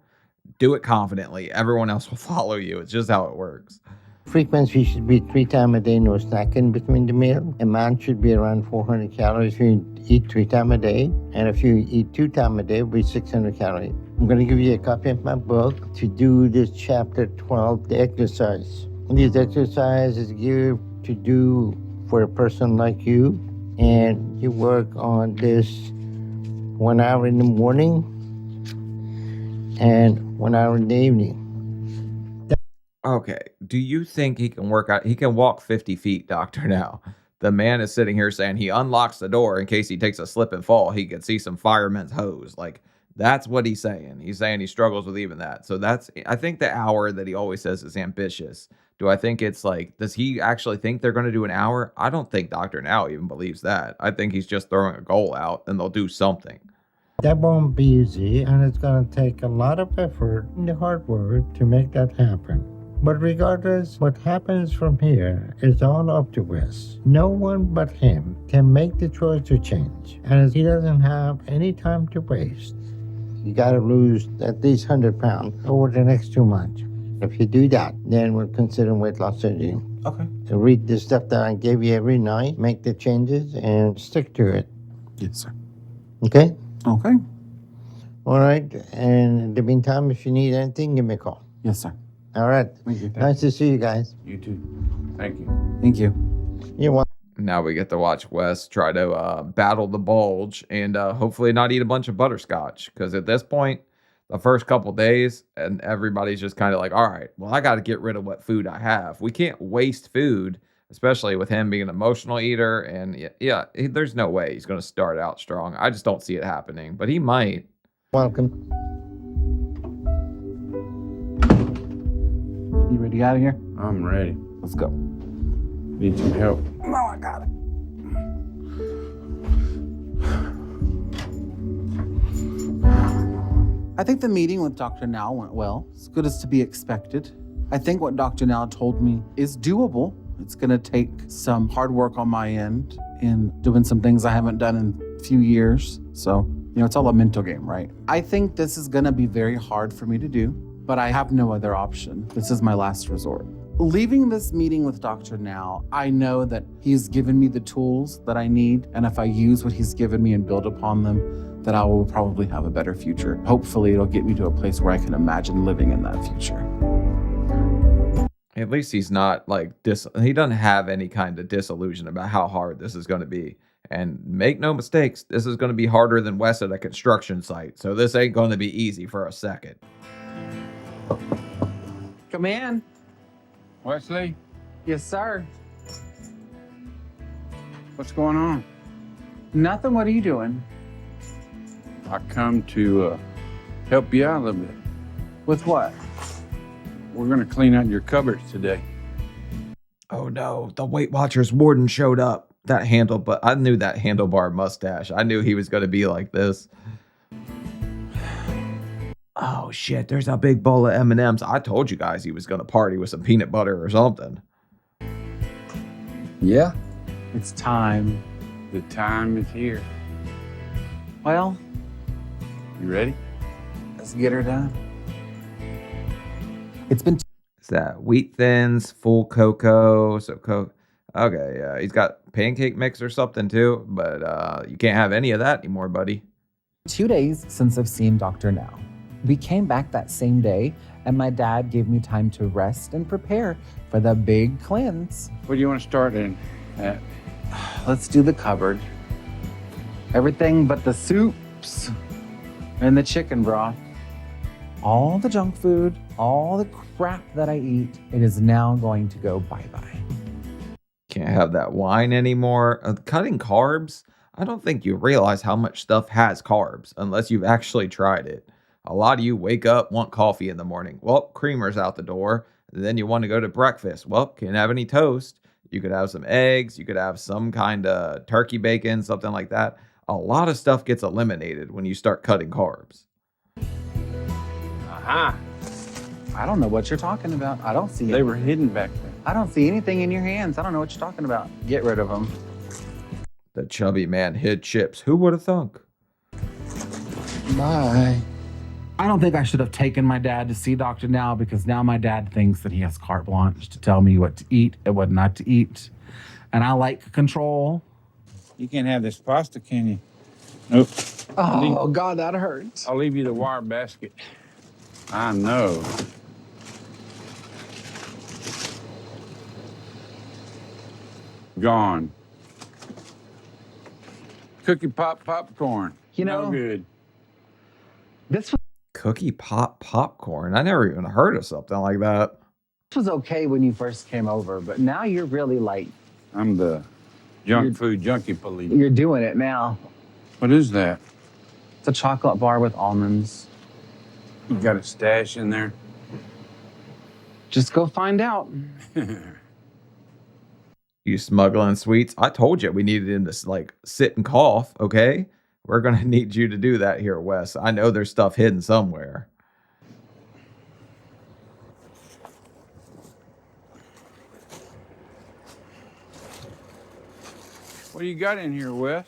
do it confidently. Everyone else will follow you. It's just how it works. Frequency should be 3 times a day, no snacking between the meal. Amount should be around 400 calories if you eat 3 times a day. And if you eat 2 times a day, it'll be 600 calories. I'm going to give you a copy of my book to do this chapter 12, the exercise. These exercises give to do for a person like you. and you work on this 1 hour in the morning and 1 hour in the evening. Okay. Do you think he can work out? He can walk 50 feet, Doctor, now. The man is sitting here saying he unlocks the door in case he takes a slip and fall. He can see some firemen's hose. Like, that's what he's saying. He's saying he struggles with even that. So I think the hour that he always says is ambitious. Do I think it's like, does he actually think they're going to do an hour? I don't think Dr. Now even believes that. I think he's just throwing a goal out and they'll do something. That won't be easy, and it's going to take a lot of effort and hard work to make that happen. But regardless, what happens from here is all up to Wess. No one but him can make the choice to change, and he doesn't have any time to waste. You got to lose at least 100 pounds over the next 2 months. If you do that, then we'll consider weight loss surgery. Okay. So read the stuff that I gave you every night, make the changes, and stick to it. Yes, sir. Okay? Okay. All right. And in the meantime, if you need anything, give me a call. Yes, sir. All right. Thank you. Nice to see you guys. You too. Thank you. Thank you. You're welcome. Now we get to watch Wes try to battle the bulge and hopefully not eat a bunch of butterscotch. Because at this point, the first couple days, and everybody's just kind of like, all right, well, I got to get rid of what food I have. We can't waste food, especially with him being an emotional eater. And there's no way he's going to start out strong. I just don't see it happening, but he might. Welcome. You ready out of here? I'm ready. Let's go. Need some help. No, I got it. I think the meeting with Dr. Now went well, as good as to be expected. I think what Dr. Now told me is doable. It's going to take some hard work on my end in doing some things I haven't done in a few years. So, it's all a mental game, right? I think this is going to be very hard for me to do, but I have no other option. This is my last resort. Leaving this meeting with Dr. Now, I know that he's given me the tools that I need, and if I use what he's given me and build upon them, that I will probably have a better future. Hopefully, it'll get me to a place where I can imagine living in that future. At least he's not like he doesn't have any kind of disillusion about how hard this is going to be. And make no mistakes, this is going to be harder than Wes at a construction site. So this ain't going to be easy for a second. Come in. Wesley, Yes, sir. what's going on? Nothing. What are you doing? I come to help you out a little bit. With what? We're going to clean out your cupboards today. Oh no, the Weight Watchers warden showed up. I knew that handlebar mustache. I knew he was going to be like this. Oh shit, there's a big bowl of M&Ms. I told you guys he was going to party with some peanut butter or something. Yeah? It's time. The time is here. Well, You ready? let's get her done. It's been Is that wheat thins, full cocoa? Okay, yeah, he's got pancake mix or something too, but you can't have any of that anymore, buddy. 2 days since I've seen Dr. Now. We came back that same day, and my dad gave me time to rest and prepare for the big cleanse. What do you want to start in at? Let's do the cupboard. Everything but the soups and the chicken broth. All the junk food, all the crap that I eat, it is now going to go bye-bye. Can't have that wine anymore. Cutting carbs? I don't think you realize how much stuff has carbs unless you've actually tried it. A lot of you wake up, want coffee in the morning. Well, creamer's out the door. Then you want to go to breakfast. Well, can't have any toast. You could have some eggs. You could have some kind of turkey bacon, something like that. A lot of stuff gets eliminated when you start cutting carbs. Aha! I don't know what you're talking about. I don't see They it. were hidden back there. I don't see anything in your hands. I don't know what you're talking about. Get rid of them. The chubby man hid chips. Who would have thunk? Bye. I don't think I should have taken my dad to see Dr. Now, because now my dad thinks that he has carte blanche to tell me what to eat and what not to eat. And I like control. You can't have this pasta, can you? Nope. Oh, God, that hurts. I'll leave you the wire basket. I know. Gone. cookie pop popcorn. You No know, good. this Cookie pop popcorn. I never even heard of something like that. was okay when you first came over, but now you're really like, I'm the food junkie police. you're doing it now. What is that? It's a chocolate bar with almonds. You got a stash in there? Just go find out. You smuggling sweets? I told you we needed him to like sit and cough, okay? We're gonna need you to do that here, Wes. I know there's stuff hidden somewhere. What do you got in here, Wes?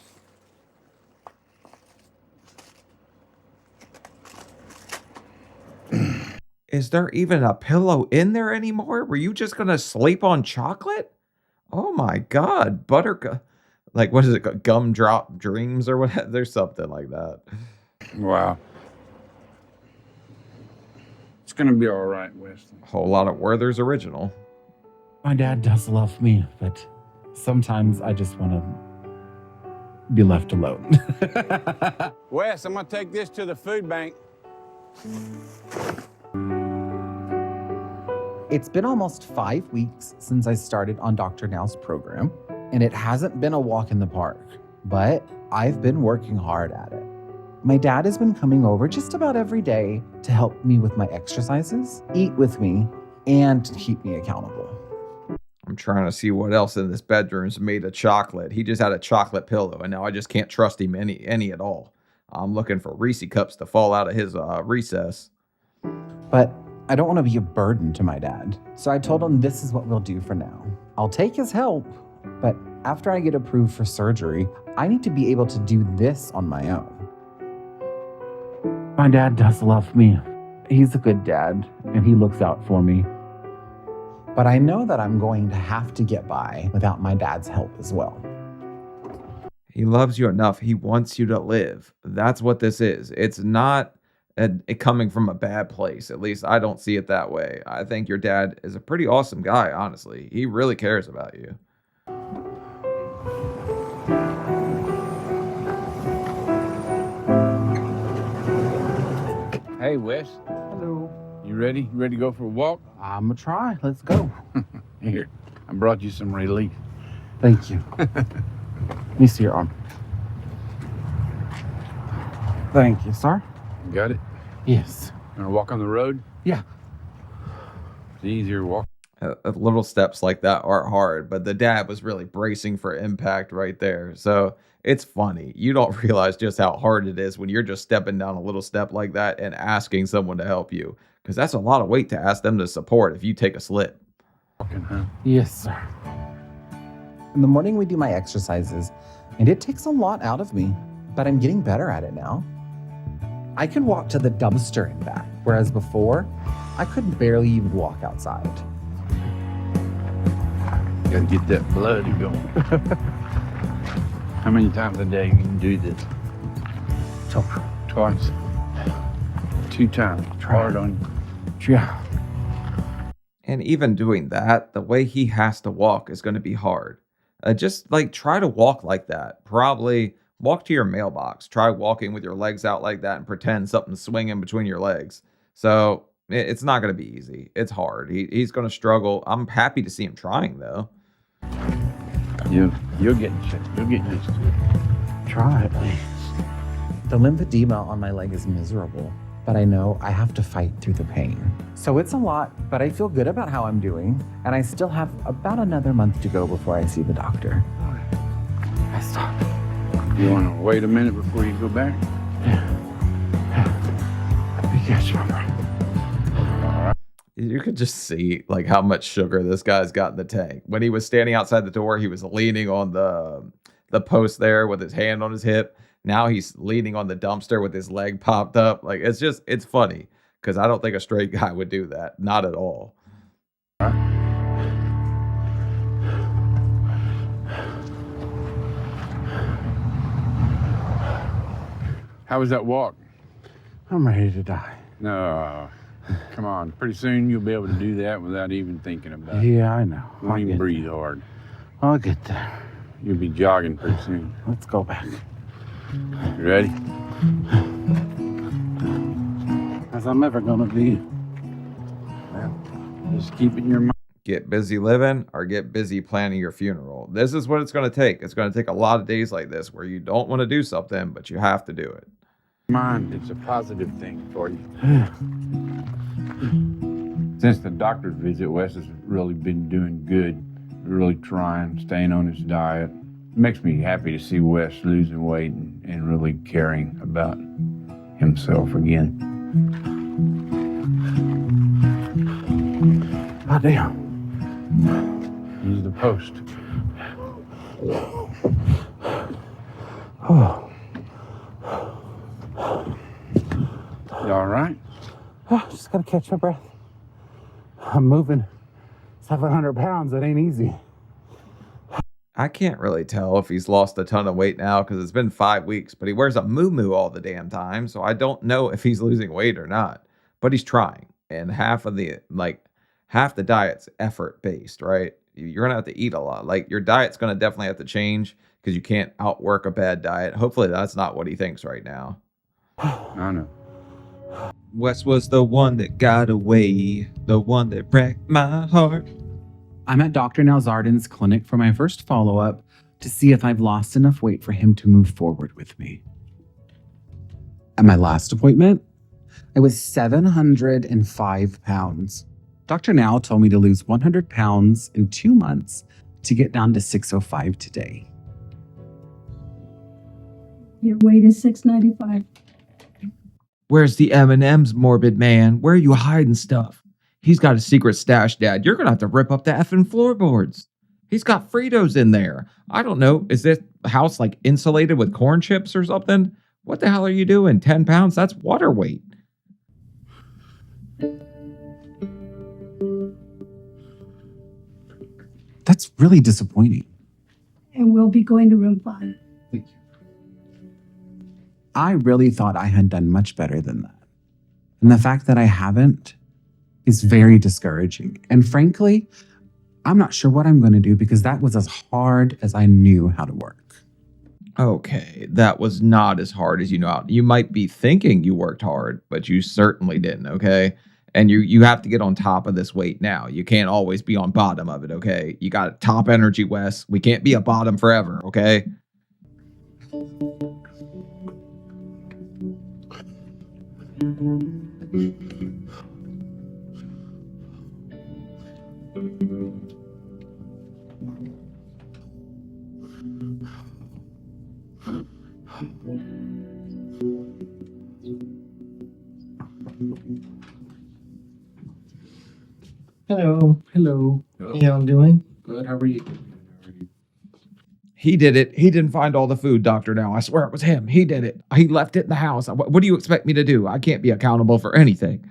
Is there even a pillow in there anymore? Were you just gonna sleep on chocolate? Oh my God, like what is it, gumdrop dreams or what? There's something like that. Wow. It's gonna be all right, Wes. Whole lot of Werther's original. My dad does love me, but sometimes I just want to be left alone. Wes, I'm gonna take this to the food bank. It's been almost 5 weeks since I started on Dr. Now's program, and it hasn't been a walk in the park, but I've been working hard at it. My dad has been coming over just about every day to help me with my exercises, eat with me, and to keep me accountable. I'm trying to see what else in this bedroom's made of chocolate. He just had a chocolate pillow, and now I just can't trust him any at all. I'm looking for Reese cups to fall out of his recess. But I don't want to be a burden to my dad, so I told him this is what we'll do for now. I'll take his help, but after I get approved for surgery, I need to be able to do this on my own. My dad does love me. He's a good dad, and he looks out for me. But I know that I'm going to have to get by without my dad's help as well. He loves you enough. He wants you to live. That's what this is. It's not it coming from a bad place. At least I don't see it that way. I think your dad is a pretty awesome guy, honestly. He really cares about you. Hey, Wes. Hello. You ready? You ready to go for a walk? I'm gonna try. Let's go. Here, I brought you some relief. Thank you. Let me see your arm. Thank you, sir. You got it? Yes. You wanna walk on the road? Yeah. It's easier to walk. Little steps like that are hard, but the dad was really bracing for impact right there. So it's funny. You don't realize just how hard it is when you're just stepping down a little step like that and asking someone to help you, because that's a lot of weight to ask them to support if you take a slip. Walking, huh? Yes, sir. In the morning, we do my exercises, and it takes a lot out of me, but I'm getting better at it now. I can walk to the dumpster and back, whereas before, I could barely even walk outside. Gotta get that blood going. How many times a day you can do this? Twice. 2 times. Hard on you. Yeah. And even doing that, the way he has to walk is going to be hard. Just like try to walk like that. Probably walk to your mailbox. Try walking with your legs out like that and pretend something's swinging between your legs. So it's not going to be easy. It's hard. He's going to struggle. I'm happy to see him trying, though. You'll get used to it. Try at least. The lymphedema on my leg is miserable, but I know I have to fight through the pain. So it's a lot, but I feel good about how I'm doing, and I still have about another month to go before I see the doctor. I stop. You want to wait a minute before you go back? Yes, Robert. You could just see like how much sugar this guy's got in the tank. When he was standing outside the door, he was leaning on the post there with his hand on his hip. Now he's leaning on the dumpster with his leg popped up. Like it's funny because I don't think a straight guy would do that. Not at all. How was that walk? I'm ready to die. No. Come on. Pretty soon you'll be able to do that without even thinking about it. Yeah, I know. Don't even breathe hard. I'll get there. You'll be jogging pretty soon. Let's go back. You ready? As I'm ever gonna be. Just keep it in your mind. Get busy living or get busy planning your funeral. This is what it's going to take. It's going to take a lot of days like this where you don't want to do something, but you have to do it. It's a positive thing for you. Since the doctor's visit, Wes has really been doing good, really trying, staying on his diet. It makes me happy to see Wes losing weight and really caring about himself again. Oh, damn. Use the post. Oh. You all right? Just gotta catch my breath. I'm moving 700 pounds. That ain't easy. I can't really tell if he's lost a ton of weight now because it's been 5 weeks, but he wears a moo all the damn time. So I don't know if he's losing weight or not, but he's trying. And half the diet's effort based, right? You're gonna have to eat a lot. Like your diet's gonna definitely have to change because you can't outwork a bad diet. Hopefully that's not what he thinks right now. I know. Wes was the one that got away, the one that wrecked my heart. I'm at Dr. Nalzardan's clinic for my first follow-up to see if I've lost enough weight for him to move forward with me. At my last appointment, I was 705 pounds. Dr. Now told me to lose 100 pounds in 2 months to get down to 605 today. Your weight is 695. Where's the M&M's, morbid man? Where are you hiding stuff? He's got a secret stash, Dad. You're going to have to rip up the effing floorboards. He's got Fritos in there. I don't know. Is this house like insulated with corn chips or something? What the hell are you doing? 10 pounds? That's water weight. That's really disappointing. And we'll be going to room 5. Thank you. I really thought I had done much better than that. And the fact that I haven't is very discouraging. And frankly, I'm not sure what I'm going to do because that was as hard as I knew how to work. Okay, that was not as hard as you know how. You might be thinking you worked hard, but you certainly didn't, okay? And you have to get on top of this weight now. You can't always be on bottom of it, okay? You got top energy, Wes. We can't be a bottom forever, okay? Hello. Hello. How y'all doing? Good. How are you? He did it. He didn't find all the food, Doctor. Now I swear it was him. He did it. He left it in the house. What do you expect me to do? I can't be accountable for anything.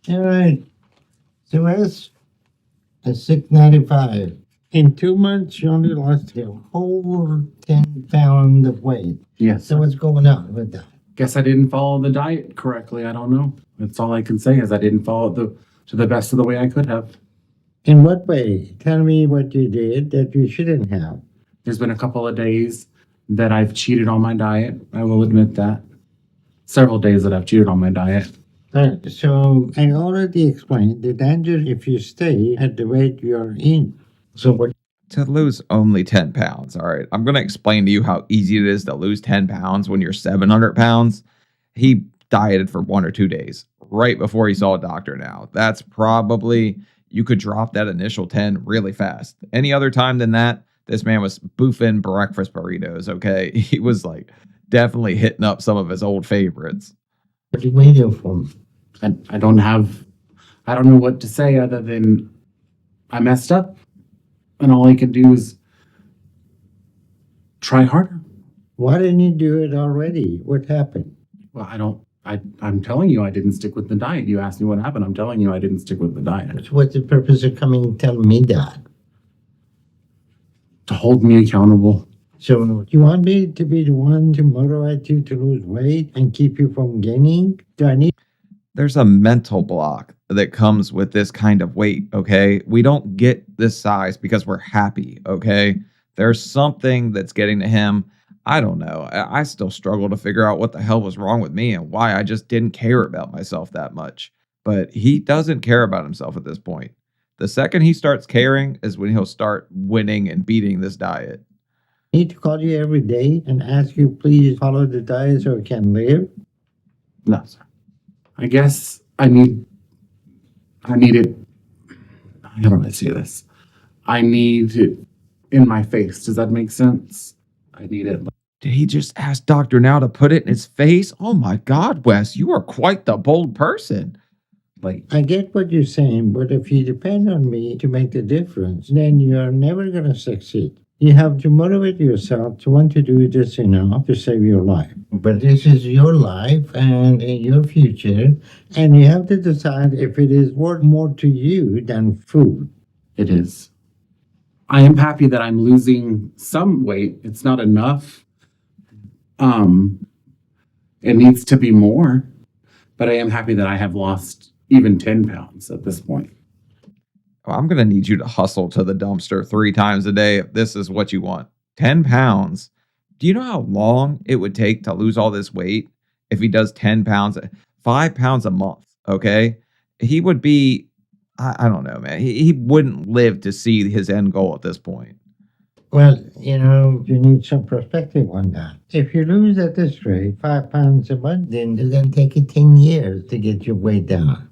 All right. So that's a 695. In 2 months, you only lost a whole 10 pounds of weight. Yes. So what's going on with that? Guess I didn't follow the diet correctly. I don't know. That's all I can say is I didn't follow it to the best of the way I could have. In what way? Tell me what you did that you shouldn't have. There's been a couple of days that I've cheated on my diet. I will admit that. Several days that I've cheated on my diet. So I already explained the danger if you stay at the weight you're in. So what? To lose only 10 pounds. All right. I'm going to explain to you how easy it is to lose 10 pounds when you're 700 pounds. He dieted for 1 or 2 days right before he saw a doctor now. That's probably, you could drop that initial 10 really fast. Any other time than that, this man was boofing breakfast burritos, okay? He was like definitely hitting up some of his old favorites. What are you waiting for? I don't know what to say other than I messed up. And all I can do is try harder. Why didn't you do it already? What happened? Well, I'm telling you I didn't stick with the diet. You asked me what happened. I'm telling you I didn't stick with the diet. What's the purpose of coming and telling me that? To hold me accountable. So you want me to be the one to motivate you to lose weight and keep you from gaining? Do I need? There's a mental block that comes with this kind of weight, okay? We don't get this size because we're happy, okay? There's something that's getting to him. I don't know. I still struggle to figure out what the hell was wrong with me and why I just didn't care about myself that much. But he doesn't care about himself at this point. The second he starts caring is when he'll start winning and beating this diet. Need to call you every day and ask you, please follow the diet so I can live? No, sir. I guess I need it. How do I say this? I need it in my face. Does that make sense? I need it. Did he just ask Dr. Now to put it in his face? Oh my God, Wes, you are quite the bold person. Like, I get what you're saying, but if you depend on me to make the difference, then you're never going to succeed. You have to motivate yourself to want to do this enough to save your life. But this is your life and your future, and you have to decide if it is worth more to you than food. it is. I am happy that I'm losing some weight. It's not enough. It needs to be more, but I am happy that I have lost even 10 pounds at this point. Well, I'm going to need you to hustle to the dumpster 3 times a day if this is what you want. 10 pounds. Do you know how long it would take to lose all this weight if he does 10 pounds, 5 pounds a month? Okay. He would be, I don't know, man. He wouldn't live to see his end goal at this point. Well, you need some perspective on that. If you lose at this rate 5 pounds a month, then it's going to take you 10 years to get your weight down.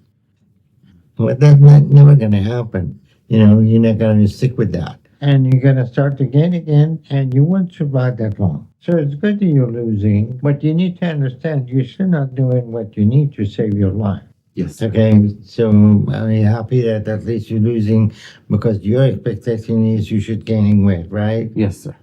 Well, that's never going to happen. You're not going to stick with that. And you're going to start again, and you won't survive that long. So it's good that you're losing, but you need to understand you're still not doing what you need to save your life. Yes. Okay, so I'm happy that at least you're losing because your expectation is you should gain weight, right? Yes, sir.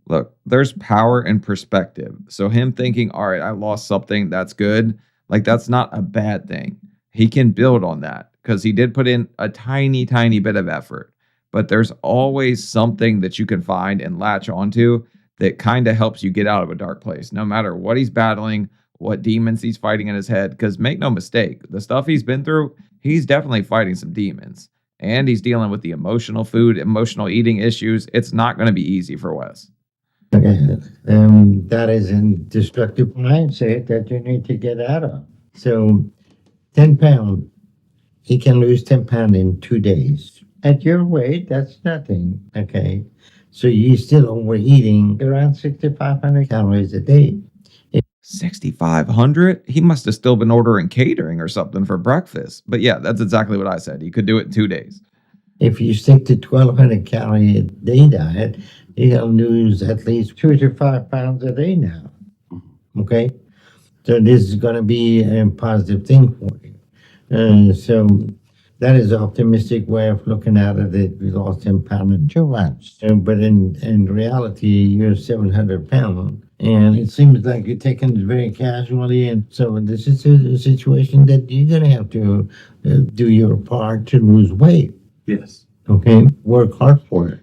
Look, there's power in perspective. So him thinking, all right, I lost something, that's good. Like, that's not a bad thing. He can build on that because he did put in a tiny, tiny bit of effort. But there's always something that you can find and latch onto that kind of helps you get out of a dark place, no matter what he's battling, what demons he's fighting in his head. Because make no mistake, the stuff he's been through, he's definitely fighting some demons. And he's dealing with the emotional emotional eating issues. It's not going to be easy for Wes. Okay. That is a destructive mindset that you need to get out of. So 10 pounds, he can lose 10 pounds in 2 days. At your weight, that's nothing, okay? So you're still overeating around 6,500 calories a day. 6,500? He must have still been ordering catering or something for breakfast. But yeah, that's exactly what I said. He could do it in 2 days. If you stick to 1,200 calorie a day diet, you're going to lose at least 2 to 5 pounds a day now, okay? So this is going to be a positive thing for you. So that is an optimistic way of looking at it. That we lost 10 pounds in 2 months. But in reality, you're 700 pounds. And it seems like you're taking it very casually. And so this is a situation that you're going to have to do your part to lose weight. Yes. Okay? Work hard for it.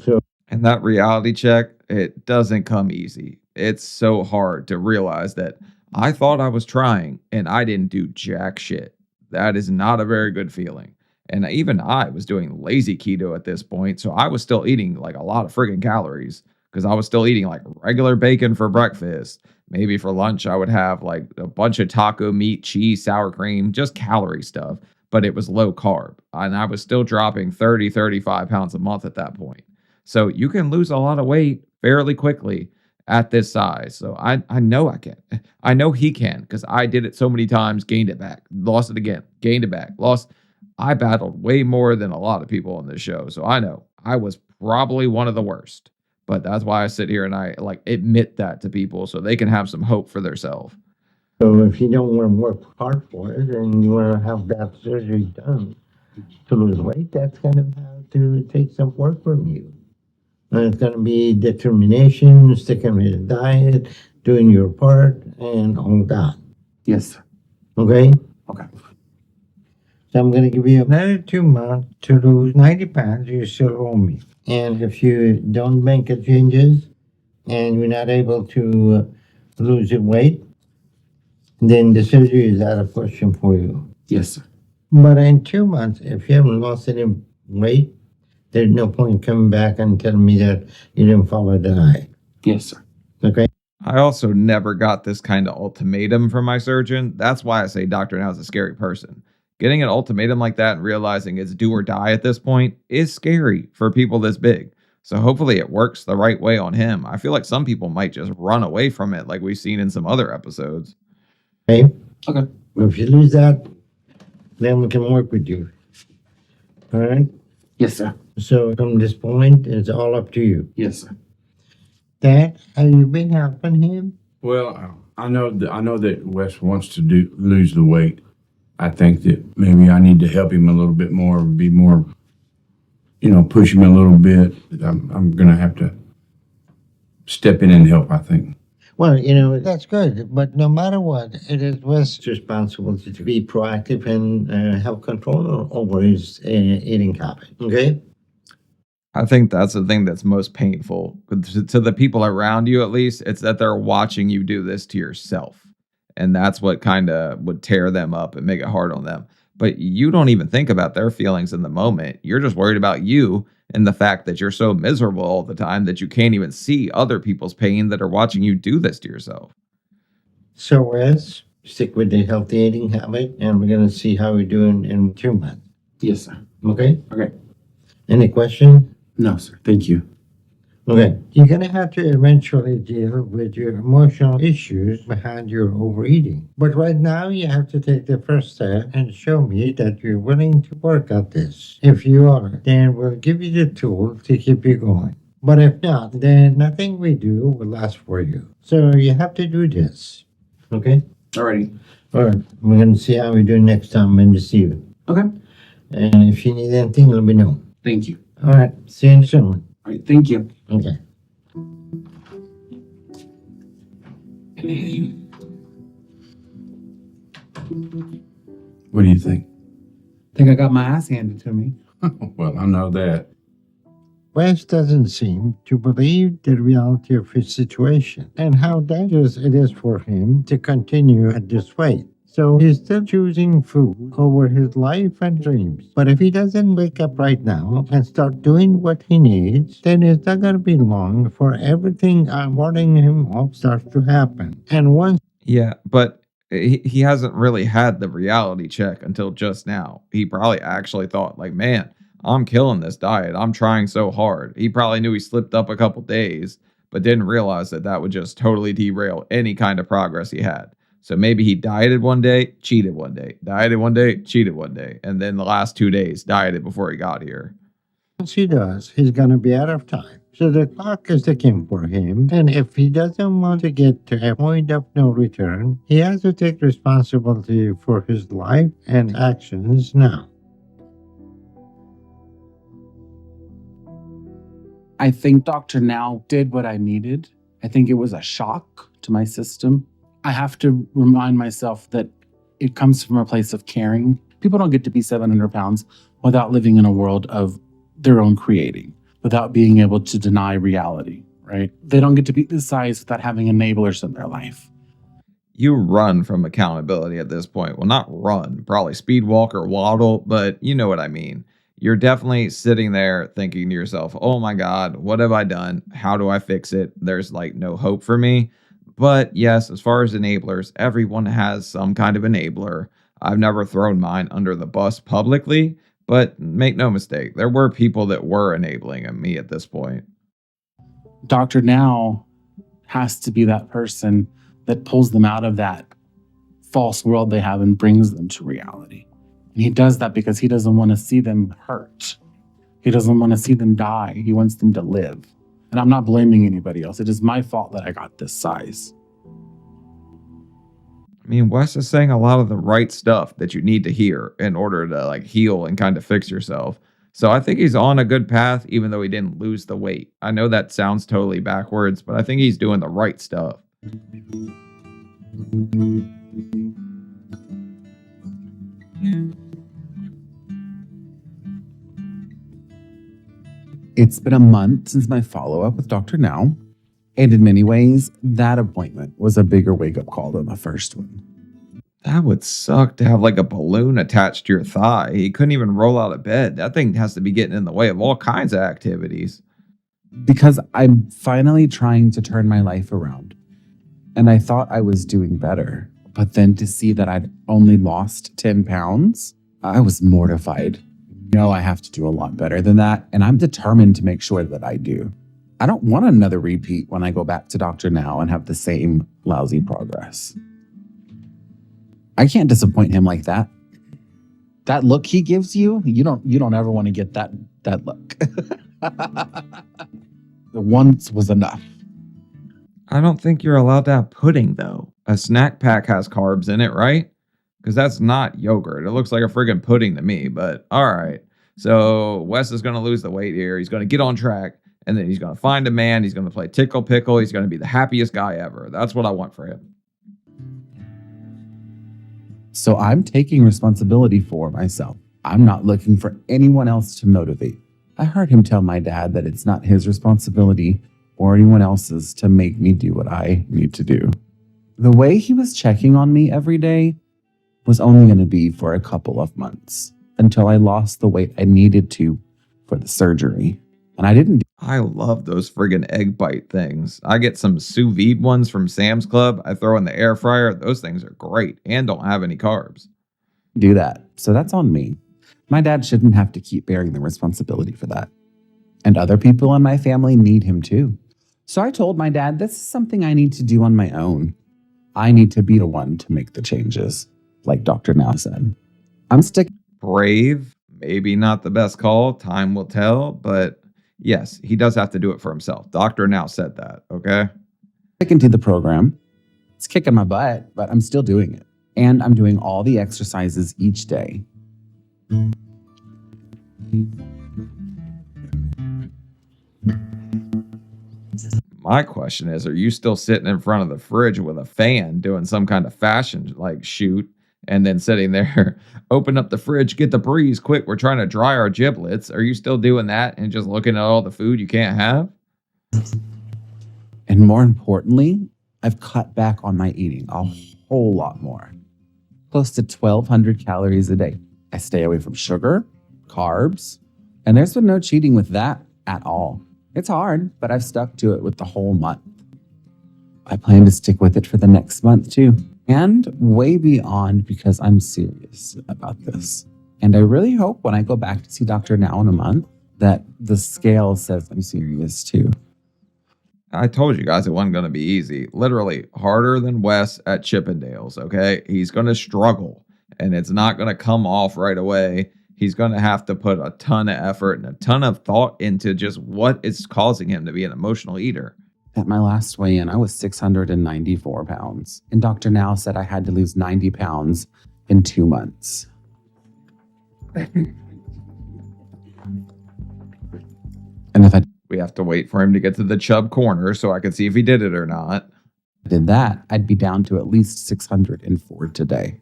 So, And that reality check, it doesn't come easy. It's so hard to realize that I thought I was trying and I didn't do jack shit. That is not a very good feeling. And even I was doing lazy keto at this point. So I was still eating like a lot of friggin' calories because I was still eating like regular bacon for breakfast. Maybe for lunch, I would have like a bunch of taco meat, cheese, sour cream, just calorie stuff. But it was low carb. And I was still dropping 30, 35 pounds a month at that point. So you can lose a lot of weight fairly quickly at this size. So I know I can. I know he can because I did it so many times, gained it back, lost it again, gained it back, lost. I battled way more than a lot of people on this show. So I know I was probably one of the worst. But that's why I sit here and I like admit that to people so they can have some hope for themselves. so if you don't want to work hard for it and you want to have that surgery done to lose weight, that's going to have to take some work from you. And it's going to be determination, sticking with the diet, doing your part, and all that. Yes, sir. Okay? Okay. So I'm going to give you another 2 months to lose 90 pounds. You still owe me. And if you don't make the changes and you're not able to lose your weight, then the surgery is out of question for you. Yes, sir. But in 2 months, if you haven't lost any weight, There's no point coming back and telling me that you didn't follow the diet. Yes, sir. Okay? I also never got this kind of ultimatum from my surgeon. That's why I say Dr. Now is a scary person. Getting an ultimatum like that and realizing it's do or die at this point is scary for people this big. So hopefully it works the right way on him. I feel like some people might just run away from it like we've seen in some other episodes. Okay? Okay. Well, if you lose that, then we can work with you. All right? Yes, sir. So from this point, it's all up to you. Yes, sir. Dad, have you been helping him? Well, I know that Wes wants to lose the weight. I think that maybe I need to help him a little bit more, be more, push him a little bit. I'm gonna have to step in and help, I think. Well, that's good. But no matter what, it is Wes' responsibility to be proactive and have control over his eating habit. Okay? I think that's the thing that's most painful to the people around you, at least. It's that they're watching you do this to yourself. And that's what kind of would tear them up and make it hard on them. But you don't even think about their feelings in the moment. You're just worried about you and the fact that you're so miserable all the time that you can't even see other people's pain that are watching you do this to yourself. So, Wes, stick with the healthy eating habit, and we're going to see how we're doing in 2 months. Yes, sir. Okay? Okay. Any question? No, sir. Thank you. Okay. You're going to have to eventually deal with your emotional issues behind your overeating. But right now, you have to take the first step and show me that you're willing to work at this. If you are, then we'll give you the tool to keep you going. But if not, then nothing we do will last for you. So you have to do this. Okay? Alrighty. All right. We're going to see how we do next time when we see you. Okay. And if you need anything, let me know. Thank you. All right. See you soon. All right. Thank you. Okay. What do you think? Think I got my ass handed to me. Well, I know that. Wes doesn't seem to believe the reality of his situation and how dangerous it is for him to continue at this rate. So he's still choosing food over his life and dreams. But if he doesn't wake up right now and start doing what he needs, then it's not going to be long before everything I'm warning him of starts to happen. And once Yeah, but he hasn't really had the reality check until just now. He probably actually thought, like, man, I'm killing this diet. I'm trying so hard. He probably knew he slipped up a couple days, but didn't realize that that would just totally derail any kind of progress he had. So maybe he dieted one day, cheated one day, dieted one day, cheated one day, and then the last 2 days dieted before he got here. he does, he's going to be out of time. So the clock is ticking for him, and if he doesn't want to get to a point of no return, he has to take responsibility for his life and actions now. I think Dr. Now did what I needed. I think it was a shock to my system. I have to remind myself that it comes from a place of caring. People don't get to be 700 pounds without living in a world of their own creating, without being able to deny reality, right? They don't get to be this size without having enablers in their life. You run from accountability at this point. Well, not run, probably speed walk or waddle, but you know what I mean. You're definitely sitting there thinking to yourself, oh my God, what have I done? How do I fix it? There's like no hope for me. But yes, as far as enablers, everyone has some kind of enabler. I've never thrown mine under the bus publicly, but make no mistake, there were people that were enabling me at this point. Dr. Now has to be that person that pulls them out of that false world they have and brings them to reality. And he does that because he doesn't want to see them hurt. He doesn't want to see them die. He wants them to live. And I'm not blaming anybody else. It is my fault that I got this size. I mean, Wes is saying a lot of the right stuff that you need to hear in order to like heal and kind of fix yourself. So I think he's on a good path, even though he didn't lose the weight. I know that sounds totally backwards, but I think he's doing the right stuff. It's been a month since my follow-up with Dr. Now, and in many ways, that appointment was a bigger wake-up call than the first one. That would suck to have like a balloon attached to your thigh. He couldn't even roll out of bed. That thing has to be getting in the way of all kinds of activities. Because I'm finally trying to turn my life around. And I thought I was doing better. But then to see that I'd only lost 10 pounds, I was mortified. I have to do a lot better than that. And I'm determined to make sure that I do. I don't want another repeat when I go back to Dr. Now and have the same lousy progress. I can't disappoint him like that. That look he gives you, you don't ever want to get that look. The once was enough. I don't think you're allowed to have pudding, though. A snack pack has carbs in it, right? Because that's not yogurt. It looks like a friggin' pudding to me, but all right. So Wes is going to lose the weight here. He's going to get on track, and then he's going to find a man. He's going to play tickle pickle. He's going to be the happiest guy ever. That's what I want for him. So I'm taking responsibility for myself. I'm not looking for anyone else to motivate. I heard him tell my dad that it's not his responsibility or anyone else's to make me do what I need to do. The way he was checking on me every day was only going to be for a couple of months until I lost the weight I needed to for the surgery. And I didn't I love those friggin' egg bite things. I get some sous vide ones from Sam's Club. I throw in the air fryer. Those things are great and don't have any carbs. do that. So that's on me. My dad shouldn't have to keep bearing the responsibility for that. And other people in my family need him too. So I told my dad, this is something I need to do on my own. I need to be the one to make the changes, like Dr. Now said. I'm sticking Brave, maybe not the best call. Time will tell. But yes, he does have to do it for himself. Doctor Now said that, okay? to the program. It's kicking my butt, but I'm still doing it. And I'm doing all the exercises each day. My question is, are you still sitting in front of the fridge with a fan doing some kind of fashion like shoot and then sitting there, open up the fridge, get the breeze quick, we're trying to dry our giblets. Are you still doing that and just looking at all the food you can't have? And more importantly, I've cut back on my eating a whole lot more. Close to 1,200 calories a day. I stay away from sugar, carbs, and there's been no cheating with that at all. It's hard, but I've stuck to it with the whole month. I plan to stick with it for the next month too, and way beyond because I'm serious about this. And I really hope when I go back to see Dr. Now in a month that the scale says I'm serious too. I told you guys it wasn't going to be easy. Literally harder than Wes at Chippendales, okay? He's going to struggle, and it's not going to come off right away. He's going to have to put a ton of effort and a ton of thought into just what is causing him to be an emotional eater. At my last weigh-in, I was 694 pounds. And Dr. Now said I had to lose 90 pounds in 2 months. And if I We have to wait for him to get to the chub corner so I can see if he did it or not. did that, I'd be down to at least 604 today.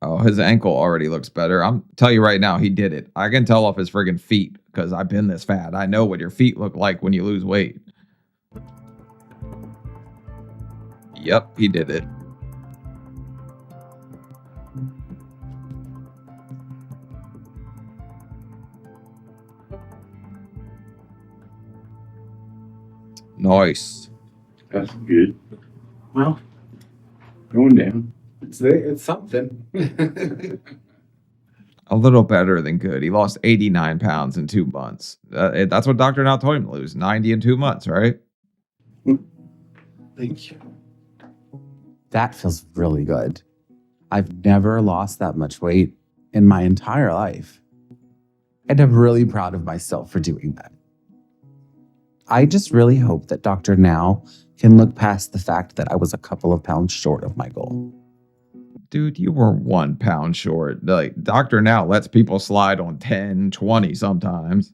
Oh, his ankle already looks better. I'm tell you right now, he did it. I can tell off his friggin' feet because I've been this fat. I know what your feet look like when you lose weight. Yep, he did it. Nice. That's good. Well, going down. It's something. A little better than good. He lost 89 pounds in 2 months. That's what Dr. Now told him to lose. 90 in 2 months, right? Thank you. That feels really good. I've never lost that much weight in my entire life. And I'm really proud of myself for doing that. I just really hope that Dr. Now can look past the fact that I was a couple of pounds short of my goal. Dude, you were 1 pound short. Like, Dr. Now lets people slide on 10, 20 sometimes.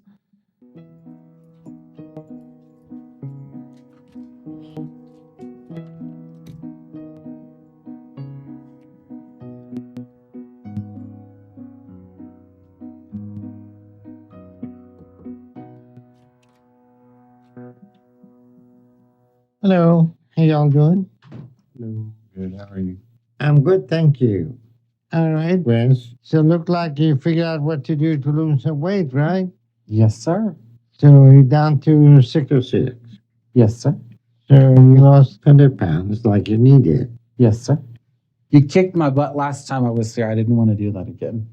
Hello. How y'all doing? No. How are you? I'm good, thank you. All right, Wes. So look like you figured out what to do to lose some weight, right? Yes, sir. So you're down to 606. Yes, sir. So you lost 100 pounds like you needed. Yes, sir. You kicked my butt last time I was here. I didn't want to do that again.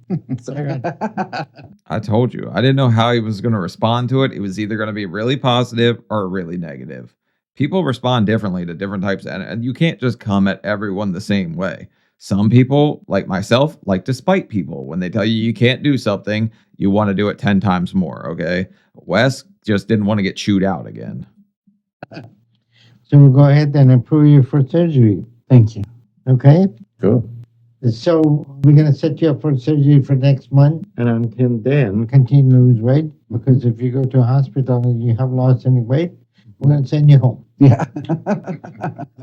I told you. I didn't know how he was going to respond to it. It was either going to be really positive or really negative. People respond differently to different types, and you can't just come at everyone the same way. Some people, like myself, like to spite people. When they tell you you can't do something, you want to do it 10 times more, okay? Wes just didn't want to get chewed out again. So we'll go ahead and approve you for surgery, Thank you. okay? Cool. So we're going to set you up for surgery for next month. And until then, continue to lose weight. Because if you go to a hospital and you haven't lost any weight, we're going to send you home, Yeah.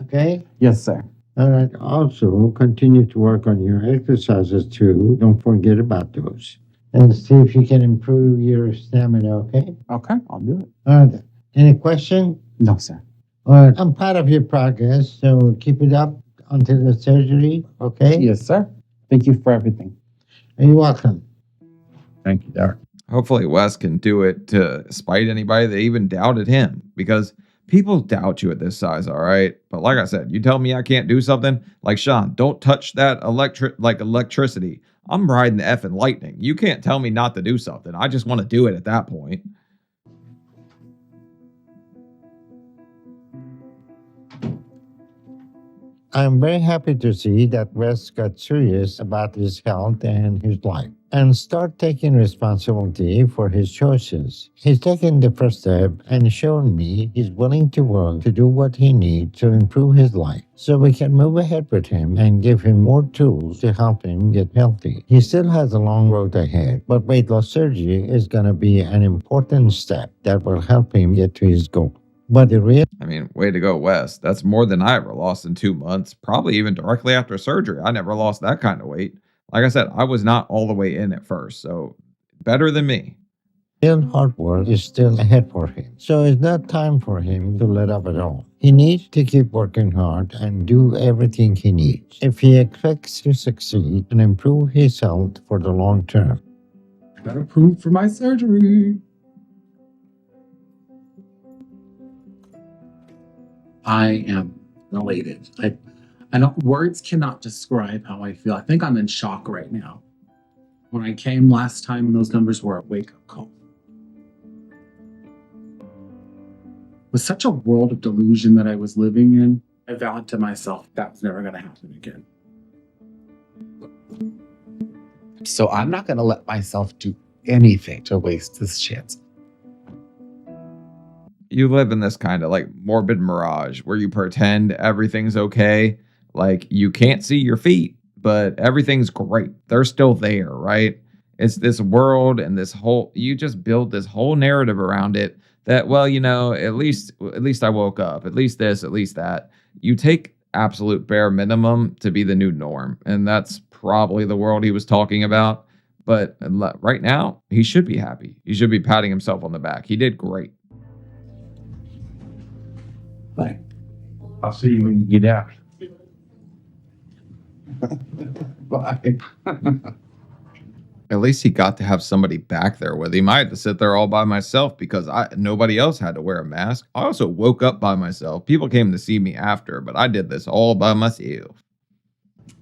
okay? Yes, sir. All right. Also, continue to work on your exercises too. Don't forget about those. And see if you can improve your stamina, okay? Okay, I'll do it. All right. Any question? No, sir. All right. I'm proud of your progress, so keep it up until the surgery, okay? Yes, sir. Thank you for everything. You're welcome. Thank you, Doc. Hopefully Wes can do it to spite anybody that even doubted him, because people doubt you at this size, all right? But like I said, you tell me I can't do something, like Sean, don't touch that electricity. I'm riding the effing lightning. You can't tell me not to do something. I just want to do it at that point. I'm very happy to see that Wes got serious about his health and his life and start taking responsibility for his choices. He's taken the first step and shown me he's willing to work to do what he needs to improve his life so we can move ahead with him and give him more tools to help him get healthy. He still has a long road ahead, but weight loss surgery is going to be an important step that will help him get to his goal. But the real I mean, way to go, Wes. That's more than I ever lost in 2 months, probably even directly after surgery. I never lost that kind of weight. Like I said, I was not all the way in at first, so better than me. real hard work is still ahead for him. So it's not time for him to let up at all. He needs to keep working hard and do everything he needs if he expects to succeed and improve his health for the long term. Got approved for my surgery. I am elated. I don't, words cannot describe how I feel. I think I'm in shock right now. When I came last time, those numbers were a wake-up call. With such a world of delusion that I was living in, I vowed to myself that was never going to happen again. So I'm not going to let myself do anything to waste this chance. You live in this kind of like morbid mirage where you pretend everything's okay. Like you can't see your feet, but everything's great. They're still there, right? It's this world and this whole, you just build this whole narrative around it that, well, you know, at least I woke up, at least this, at least that. You take absolute bare minimum to be the new norm. And that's probably the world he was talking about. But right now, he should be happy. He should be patting himself on the back. He did great. Like, I'll see you when you get out. bye. At least he got to have somebody back there with him. I had to sit there all by myself because nobody else had to wear a mask. I also woke up by myself. People came to see me after, but I did this all by myself.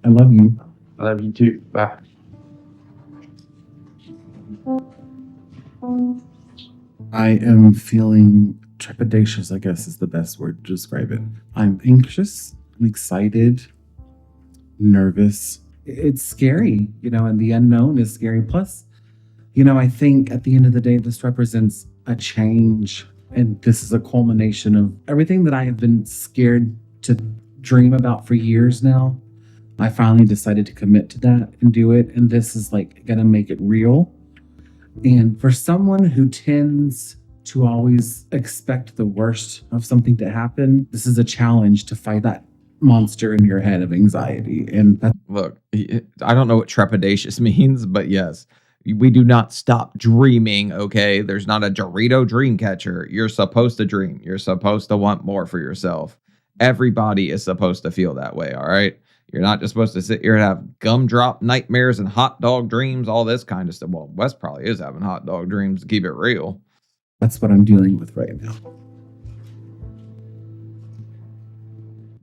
I love you. I love you too. Bye. I am feeling trepidatious, I guess is the best word to describe it. I'm anxious, I'm excited, nervous. It's scary, and the unknown is scary. Plus, I think at the end of the day, this represents a change. And this is a culmination of everything that I have been scared to dream about for years now. I finally decided to commit to that and do it. And this is like going to make it real. And for someone who tends to always expect the worst of something to happen, this is a challenge to fight that monster in your head of anxiety. And that's Look, I don't know what trepidatious means, but yes, we do not stop dreaming, okay? There's not a Dorito dream catcher. You're supposed to dream. You're supposed to want more for yourself. Everybody is supposed to feel that way, all right? You're not just supposed to sit here and have gumdrop nightmares and hot dog dreams, all this kind of stuff. Well, Wes probably is having hot dog dreams to keep it real. That's what I'm dealing with right now.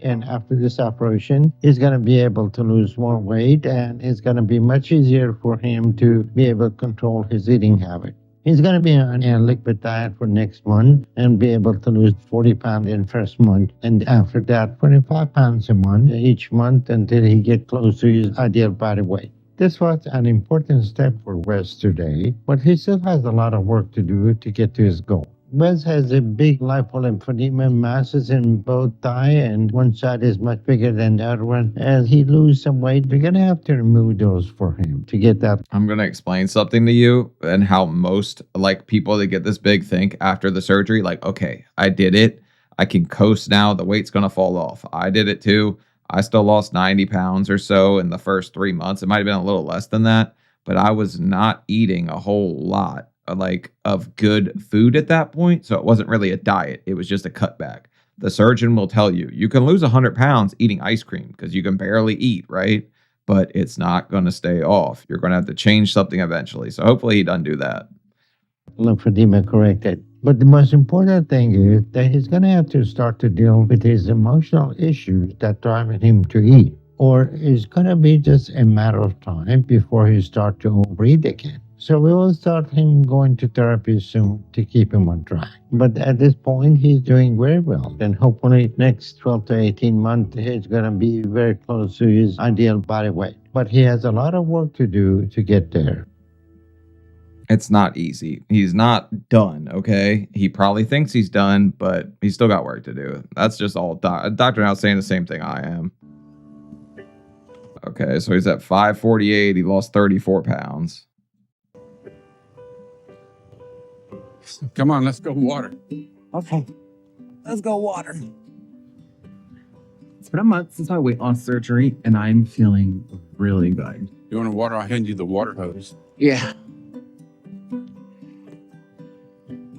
And after this operation, he's going to be able to lose more weight, and it's going to be much easier for him to be able to control his eating habit. He's going to be on a liquid diet for next month and be able to lose 40 pounds in first month. And after that, 25 pounds a month each month until he gets close to his ideal body weight. This was an important step for Wes today, but he still has a lot of work to do to get to his goal. Wes has a big lymphedema masses in both thigh, and one side is much bigger than the other one. As he loses some weight, we're going to have to remove those for him to get that. I'm going to explain something to you and how most people that get this big think after the surgery, okay, I did it. I can coast now. The weight's going to fall off. I did it too. I still lost 90 pounds or so in the first 3 months. It might have been a little less than that, but I was not eating a whole lot of good food at that point. So it wasn't really a diet. It was just a cutback. The surgeon will tell you, you can lose 100 pounds eating ice cream because you can barely eat, right? But it's not going to stay off. You're going to have to change something eventually. So hopefully he doesn't do that. Lymphedema corrected. But the most important thing is that he's going to have to start to deal with his emotional issues that drive him to eat. Or it's going to be just a matter of time before he starts to overeat again. So we will start him going to therapy soon to keep him on track. But at this point, he's doing very well. And hopefully next 12 to 18 months, he's going to be very close to his ideal body weight. But he has a lot of work to do to get there. It's not easy. He's not done, okay? He probably thinks he's done, but he's still got work to do. That's just all. Dr. Now's saying the same thing I am. Okay, so he's at 548. He lost 34 pounds. Come on, let's go water. Okay, let's go water. It's been a month since my weight loss surgery, and I'm feeling really good. You want water? I'll hand you the water hose. Yeah.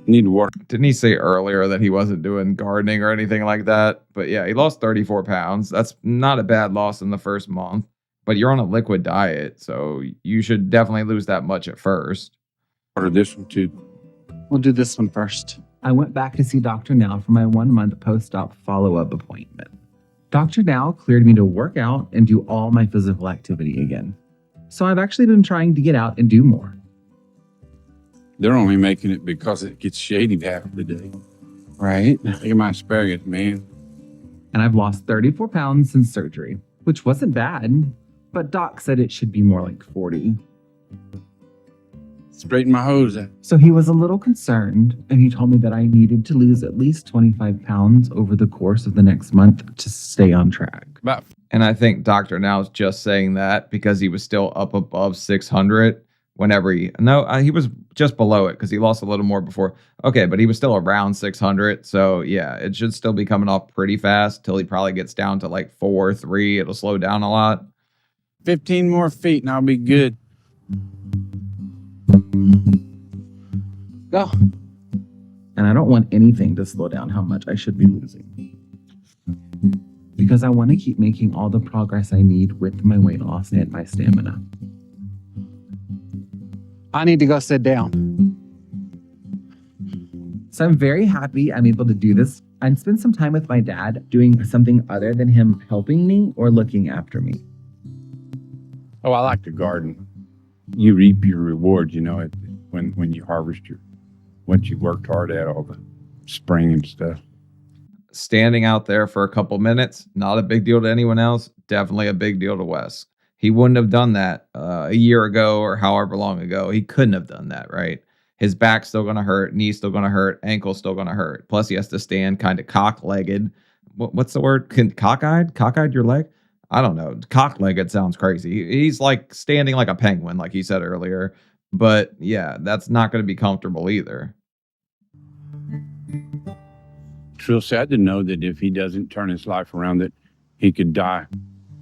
Need water. Didn't he say earlier that he wasn't doing gardening or anything like that? But yeah, he lost 34 pounds. That's not a bad loss in the first month. But you're on a liquid diet, so you should definitely lose that much at first. Order this one too. We'll do this one first. I went back to see Dr. Now for my 1-month post-op follow-up appointment. Dr. Now cleared me to work out and do all my physical activity again. So I've actually been trying to get out and do more. They're only making it because it gets shady half of the day. Right? Look at my asparagus, man. And I've lost 34 pounds since surgery, which wasn't bad, but Doc said it should be more like 40. Straighten my hose out. So he was a little concerned, and he told me that I needed to lose at least 25 pounds over the course of the next month to stay on track. And I think Dr. Now's just saying that because he was still up above 600 whenever he was just below it because he lost a little more before. Okay, but he was still around 600. So yeah, it should still be coming off pretty fast till he probably gets down to 4 or 3. It'll slow down a lot. 15 more feet and I'll be good. Go. And I don't want anything to slow down how much I should be losing. Because I want to keep making all the progress I need with my weight loss and my stamina. I need to go sit down. So I'm very happy I'm able to do this and spend some time with my dad doing something other than him helping me or looking after me. Oh, I like to garden. You reap your rewards, when you harvest what you worked hard at all the spring and stuff. Standing out there for a couple minutes, not a big deal to anyone else. Definitely a big deal to Wes. He wouldn't have done that a year ago or however long ago. He couldn't have done that, right? His back's still going to hurt, knee's still going to hurt, ankle's still going to hurt. Plus, he has to stand kind of cock-legged. What's the word? Cockeyed? Cockeyed your leg? I don't know. Cock-legged sounds crazy. He's standing like a penguin, like he said earlier. But yeah, that's not going to be comfortable either. It's real sad to know that if he doesn't turn his life around, that he could die.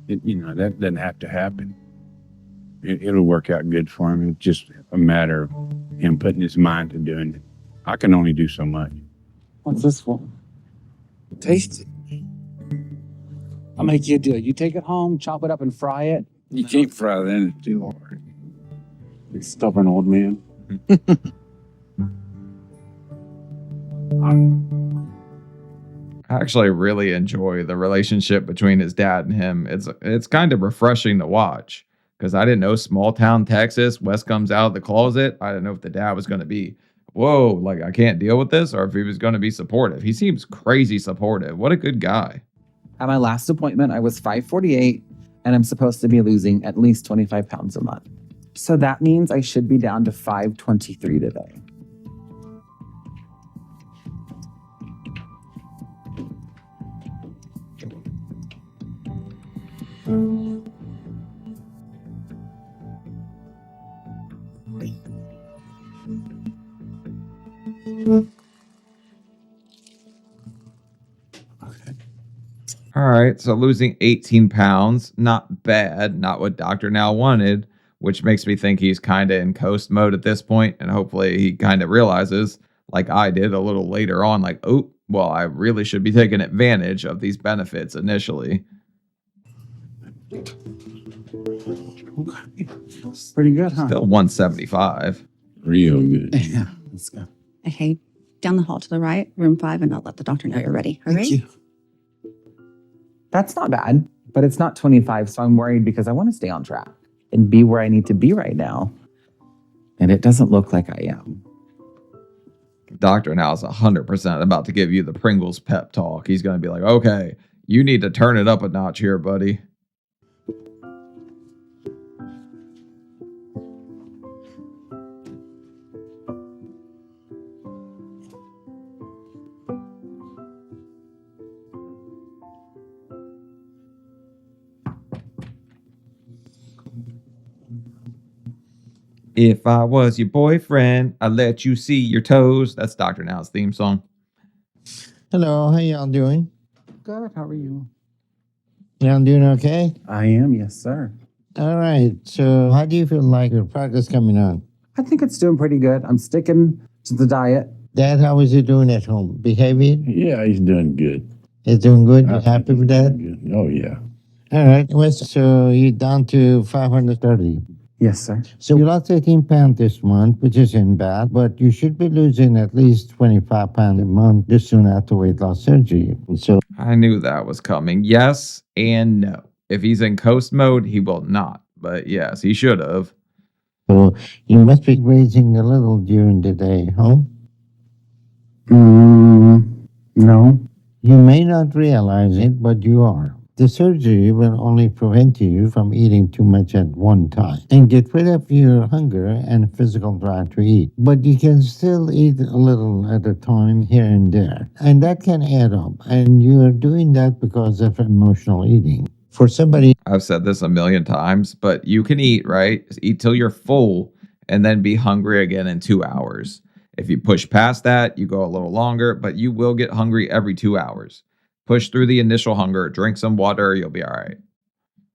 That doesn't have to happen. It'll work out good for him. It's just a matter of him putting his mind to doing it. I can only do so much. What's this for? Taste it. I'll make you a deal. You take it home, chop it up and fry it. You can't fry that in too hard. You stubborn old man. I actually really enjoy the relationship between his dad and him. It's kind of refreshing to watch because I didn't know small town Texas. Wes comes out of the closet. I didn't know if the dad was going to be, whoa, like I can't deal with this, or if he was going to be supportive. He seems crazy supportive. What a good guy. At my last appointment, I was 548, and I'm supposed to be losing at least 25 pounds a month. So that means I should be down to 523 today. All right, so losing 18 pounds, not bad, not what Dr. Now wanted, which makes me think he's kind of in coast mode at this point, and hopefully he kind of realizes, like I did a little later on, like, oh, well, I really should be taking advantage of these benefits initially. Okay. Pretty good, huh? Still 175. Real good. Yeah, let's go. Okay, down the hall to the right, room 5, and I'll let the doctor know you're ready. All right? Thank you. That's not bad, but it's not 25, so I'm worried because I want to stay on track and be where I need to be right now. And it doesn't look like I am. Doctor Now is 100% about to give you the Pringles pep talk. He's going to be like, okay, you need to turn it up a notch here, buddy. If I was your boyfriend, I'd let you see your toes. That's Dr. Now's theme song. Hello, how y'all doing? Good, how are you? Y'all doing okay? I am, yes, sir. All right, so how do you feel like your progress coming on? I think it's doing pretty good. I'm sticking to the diet. Dad, how is he doing at home? Behavior? Yeah, he's doing good. He's doing good? You happy with that? Good. Oh, yeah. All right, Wes, so you're down to 530. Yes, sir. So you lost 18 pounds this month, which isn't bad, but you should be losing at least 25 pounds a month this soon after weight loss surgery. So I knew that was coming. Yes and no. If he's in coast mode, he will not. But yes, he should have. So you must be grazing a little during the day, huh? No. You may not realize it, but you are. The surgery will only prevent you from eating too much at one time and get rid of your hunger and physical drive to eat. But you can still eat a little at a time here and there. And that can add up. And you are doing that because of emotional eating. For somebody, I've said this a million times, but you can eat, right? Just eat till you're full and then be hungry again in 2 hours. If you push past that, you go a little longer, but you will get hungry every 2 hours. Push through the initial hunger, drink some water, you'll be all right.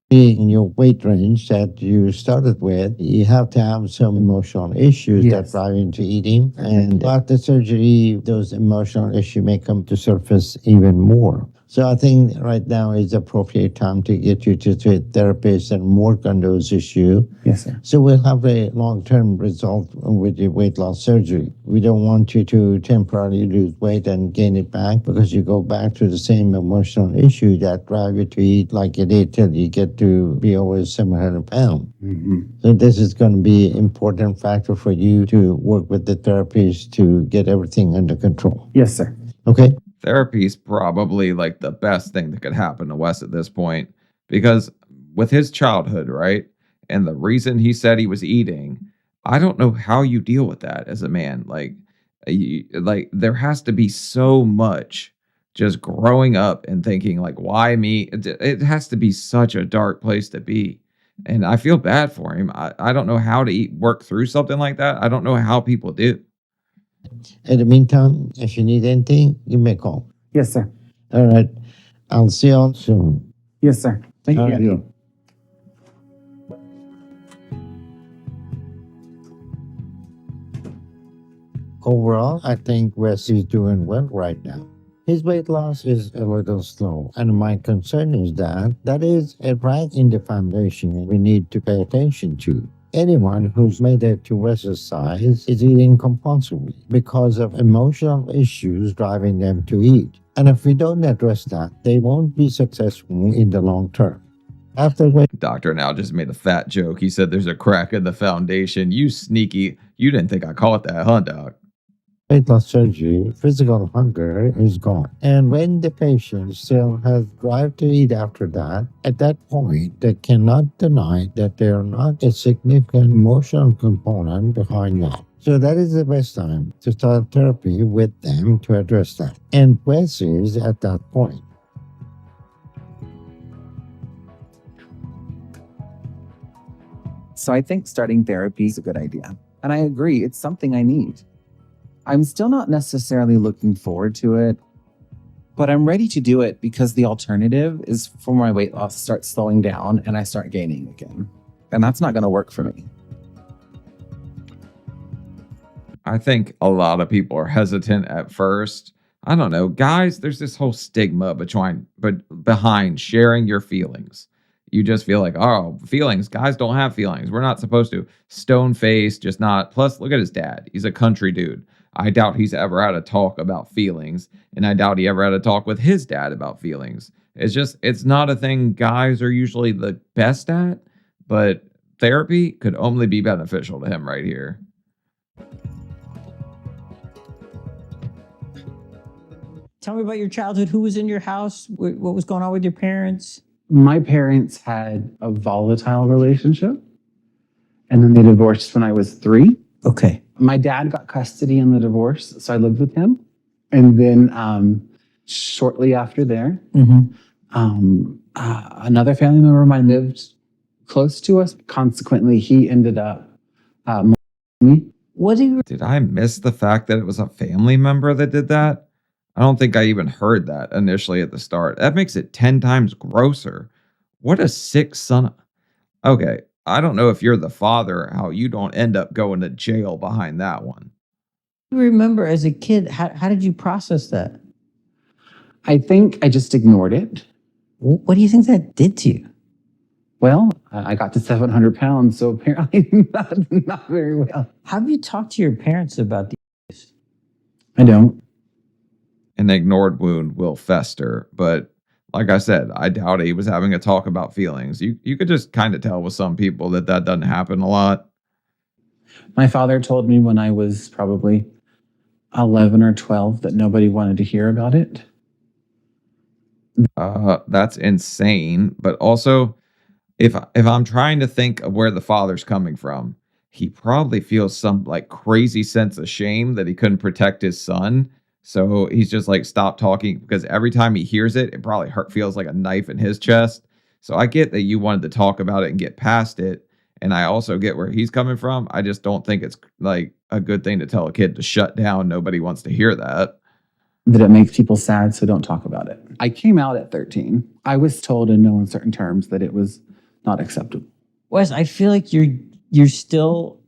in your weight range that you started with, you have to have some emotional issues that drive into eating. And after surgery, those emotional issues may come to surface even more. So I think right now is the appropriate time to get you to a therapist and work on those issues. Yes, sir. So we'll have a long-term result with your weight loss surgery. We don't want you to temporarily lose weight and gain it back because you go back to the same emotional issue that drive you to eat like you did till you get to be over 700 pounds. Mm-hmm. So this is going to be an important factor for you to work with the therapist to get everything under control. Yes, sir. Okay? Therapy is probably like the best thing that could happen to Wes at this point because with his childhood, right? And the reason he said he was eating, I don't know how you deal with that as a man. Like there has to be so much just growing up and thinking like, why me? It has to be such a dark place to be. And I feel bad for him. I don't know how to work through something like that. I don't know how people do. In the meantime, if you need anything, give me a call. Yes, sir. All right. I'll see you all soon. Yes, sir. Thank you. Yeah. Overall, I think Wes is doing well right now. His weight loss is a little slow, and my concern is that is a right in the foundation we need to pay attention to. Anyone who's made it to Wess's size is eating compulsively because of emotional issues driving them to eat. And if we don't address that, they won't be successful in the long term. After weight Doctor now just made a fat joke. He said there's a crack in the foundation. You sneaky. You didn't think I caught that, huh, Doc? loss surgery, physical hunger is gone. And when the patient still has drive to eat after that, at that point, they cannot deny that they are not a significant emotional component behind that. So that is the best time to start therapy with them to address that. And Wess is at that point. So I think starting therapy is a good idea. And I agree, it's something I need. I'm still not necessarily looking forward to it, but I'm ready to do it because the alternative is for my weight loss to start slowing down and I start gaining again. And that's not going to work for me. I think a lot of people are hesitant at first. I don't know, guys, there's this whole stigma behind sharing your feelings. You just feel like, oh, feelings, guys don't have feelings. We're not supposed to. Stone face, just not. Plus, look at his dad. He's a country dude. I doubt he's ever had a talk about feelings, and I doubt he ever had a talk with his dad about feelings. It's not a thing guys are usually the best at, but therapy could only be beneficial to him right here. Tell me about your childhood. Who was in your house? What was going on with your parents? My parents had a volatile relationship, and then they divorced when I was 3. Okay. My dad got custody in the divorce, so I lived with him. And then shortly after there, another family member of mine lived close to us. Consequently, he ended up me. Did I miss the fact that it was a family member that did that? I don't think I even heard that initially at the start. That makes it 10 times grosser. What a sick son. Okay, I don't know if you're the father, how you don't end up going to jail behind that one. You remember as a kid, how did you process that? I think I just ignored it. What do you think that did to you? Well, I got to 700 pounds, so apparently not very well. How have you talked to your parents about these? I don't. An ignored wound will fester, but like I said, I doubt he was having a talk about feelings. You could just kind of tell with some people that doesn't happen a lot. My father told me when I was probably 11 or 12 that nobody wanted to hear about it. That's insane. But also, if I'm trying to think of where the father's coming from, he probably feels some like crazy sense of shame that he couldn't protect his son. So he's just like, stop talking, because every time he hears it, it probably feels like a knife in his chest. So I get that you wanted to talk about it and get past it. And I also get where he's coming from. I just don't think it's like a good thing to tell a kid to shut down. Nobody wants to hear that. That it makes people sad, so don't talk about it. I came out at 13. I was told in no uncertain terms that it was not acceptable. Wes, I feel like you're still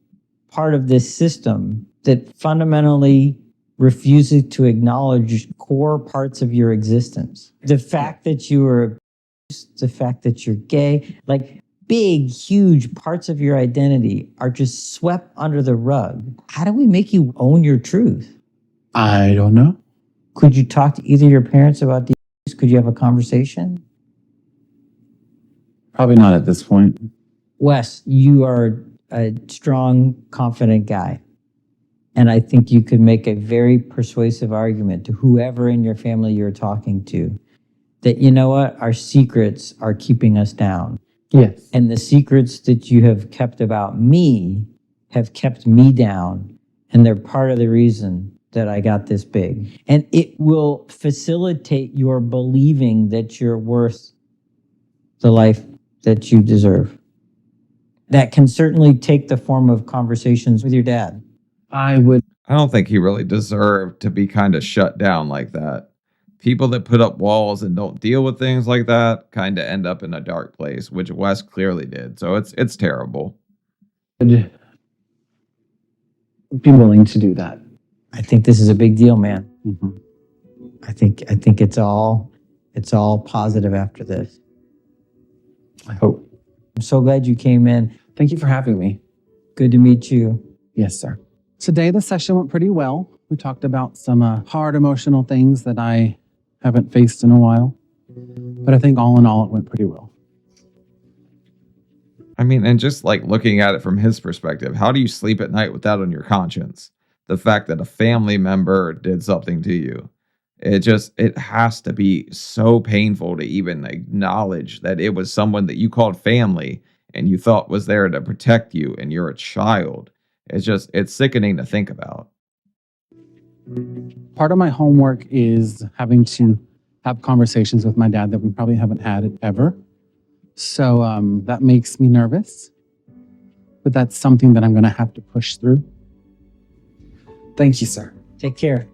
part of this system that fundamentally refuses to acknowledge core parts of your existence. The fact that you were abused, the fact that you're gay, like big, huge parts of your identity are just swept under the rug. How do we make you own your truth? I don't know. Could you talk to either of your parents about these? Could you have a conversation? Probably not at this point. Wes, you are a strong, confident guy. And I think you could make a very persuasive argument to whoever in your family you're talking to that, you know what, our secrets are keeping us down. Yes. And the secrets that you have kept about me have kept me down. And they're part of the reason that I got this big. And it will facilitate your believing that you're worth the life that you deserve. That can certainly take the form of conversations with your dad. I don't think he really deserved to be kind of shut down like that. People that put up walls and don't deal with things like that kind of end up in a dark place, which Wes clearly did. So it's terrible. would be willing to do that. I think this is a big deal, man. Mm-hmm. I think it's all positive after this. I hope. I'm so glad you came in. Thank you for having me. Good to meet you. Yes, sir. Today, the session went pretty well. We talked about some hard emotional things that I haven't faced in a while. But I think all in all, it went pretty well. I mean, and just like looking at it from his perspective, how do you sleep at night with that on your conscience? The fact that a family member did something to you. It has to be so painful to even acknowledge that it was someone that you called family and you thought was there to protect you and you're a child. It's sickening to think about. Part of my homework is having to have conversations with my dad that we probably haven't had ever. So that makes me nervous. But that's something that I'm going to have to push through. Thank you, sir. Take care.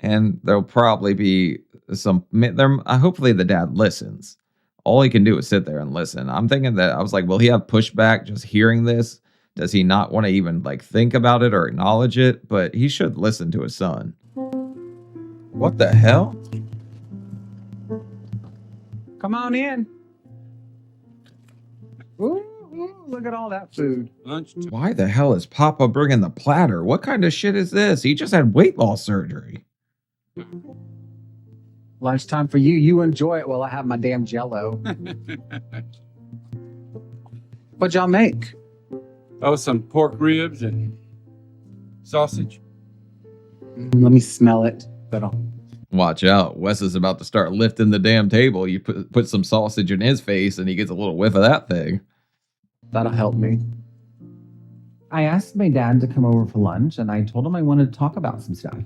And there'll probably be hopefully the dad listens. All he can do is sit there and listen. I'm thinking that I was like, will he have pushback just hearing this? Does he not want to even like think about it or acknowledge it? But he should listen to his son. What the hell? Come on in. Ooh, look at all that food. Why the hell is Papa bringing the platter? What kind of shit is this? He just had weight loss surgery. Lunchtime for you. You enjoy it while I have my damn Jell-O. What'd y'all make? Oh, some pork ribs and sausage. Let me smell it. Watch out. Wes is about to start lifting the damn table. You put some sausage in his face and he gets a little whiff of that thing. That'll help me. I asked my dad to come over for lunch and I told him I wanted to talk about some stuff.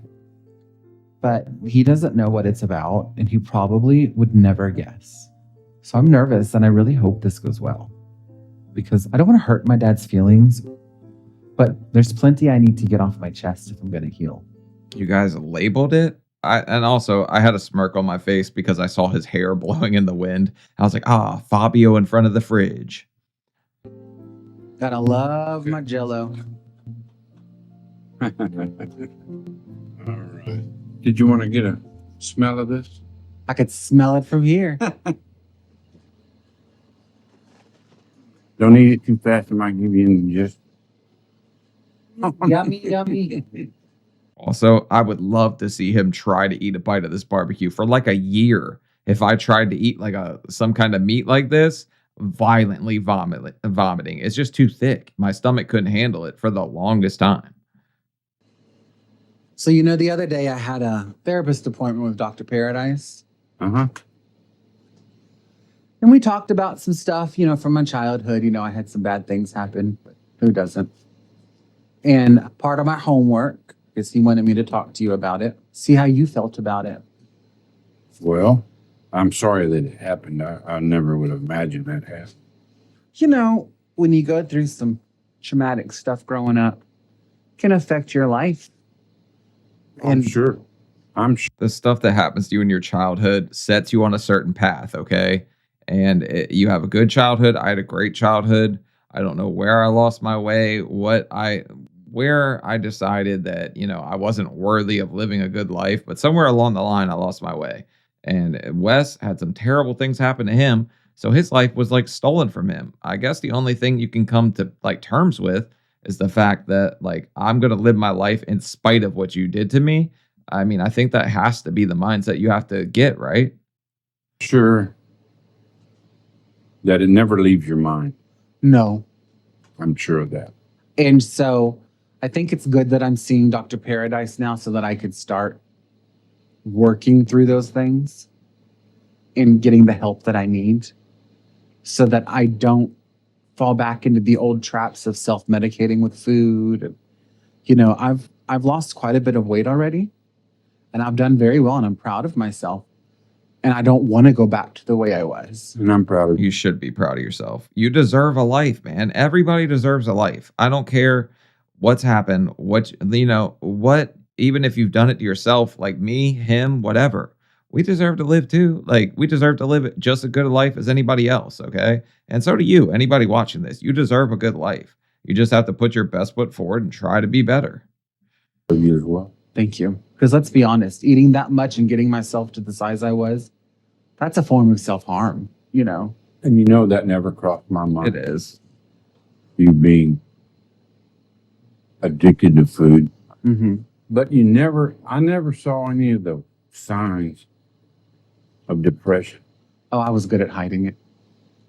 But he doesn't know what it's about and he probably would never guess. So I'm nervous and I really hope this goes well. Because I don't want to hurt my dad's feelings, but there's plenty I need to get off my chest if I'm going to heal. You guys labeled it? And also, I had a smirk on my face because I saw his hair blowing in the wind. I was like, Fabio in front of the fridge. Gotta love my Jell-O. All right. Did you want to get a smell of this? I could smell it from here. Don't eat it too fast. I might give you indigestion. Yummy, yummy. Also, I would love to see him try to eat a bite of this barbecue for like a year. If I tried to eat like some kind of meat like this, violently vomiting. It's just too thick. My stomach couldn't handle it for the longest time. So, the other day I had a therapist appointment with Dr. Paradise. Uh-huh. And we talked about some stuff, from my childhood. I had some bad things happen, but who doesn't? And part of my homework is he wanted me to talk to you about it, see how you felt about it. Well, I'm sorry that it happened. I never would have imagined that happened. When you go through some traumatic stuff growing up, it can affect your life. I'm sure. The stuff that happens to you in your childhood sets you on a certain path, okay? And you have a good childhood. I had a great childhood. I don't know where I lost my way, where I decided that, I wasn't worthy of living a good life, but somewhere along the line, I lost my way. And Wes had some terrible things happen to him. So his life was like stolen from him. I guess the only thing you can come to like terms with is the fact that like, I'm going to live my life in spite of what you did to me. I mean, I think that has to be the mindset you have to get, right? Sure. That it never leaves your mind. No. I'm sure of that. And so I think it's good that I'm seeing Dr. Paradise now so that I could start working through those things and getting the help that I need so that I don't fall back into the old traps of self-medicating with food. I've lost quite a bit of weight already and I've done very well and I'm proud of myself. And I don't want to go back to the way I was. And I'm proud of you. You should be proud of yourself. You deserve a life, man. Everybody deserves a life. I don't care what's happened, even if you've done it to yourself, like me, him, whatever. We deserve to live too. Like, we deserve to live just as good a life as anybody else, okay? And so do you, anybody watching this. You deserve a good life. You just have to put your best foot forward and try to be better. For you as well. Thank you. Because let's be honest, eating that much and getting myself to the size I was, that's a form of self-harm, you know? And you know that never crossed my mind. It is. You being addicted to food. Mm-hmm. But I never saw any of the signs of depression. Oh, I was good at hiding it.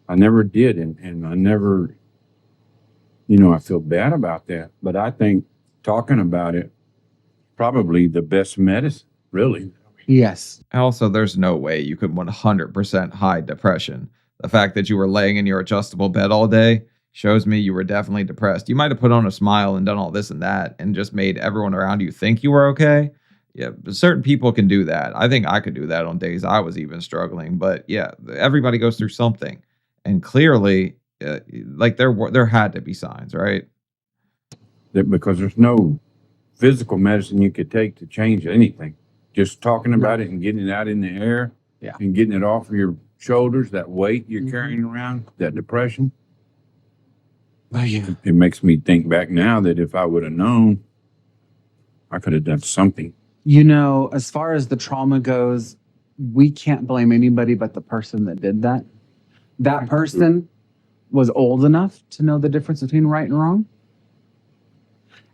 I never did. And I never, I feel bad about that. But I think talking about it, probably the best medicine, really. Yes. Also, there's no way you could 100% hide depression. The fact that you were laying in your adjustable bed all day shows me you were definitely depressed. You might have put on a smile and done all this and that and just made everyone around you think you were okay. Yeah, but certain people can do that. I think I could do that on days I was even struggling. But yeah, everybody goes through something. And clearly, there had to be signs, right? Because there's no physical medicine you could take to change anything. Just talking about it and getting it out in the air, and getting it off of your shoulders, that weight you're carrying around, that depression. Oh, yeah. It makes me think back now that if I would have known, I could have done something. You know, as far as the trauma goes, we can't blame anybody but the person that did that. That person was old enough to know the difference between right and wrong,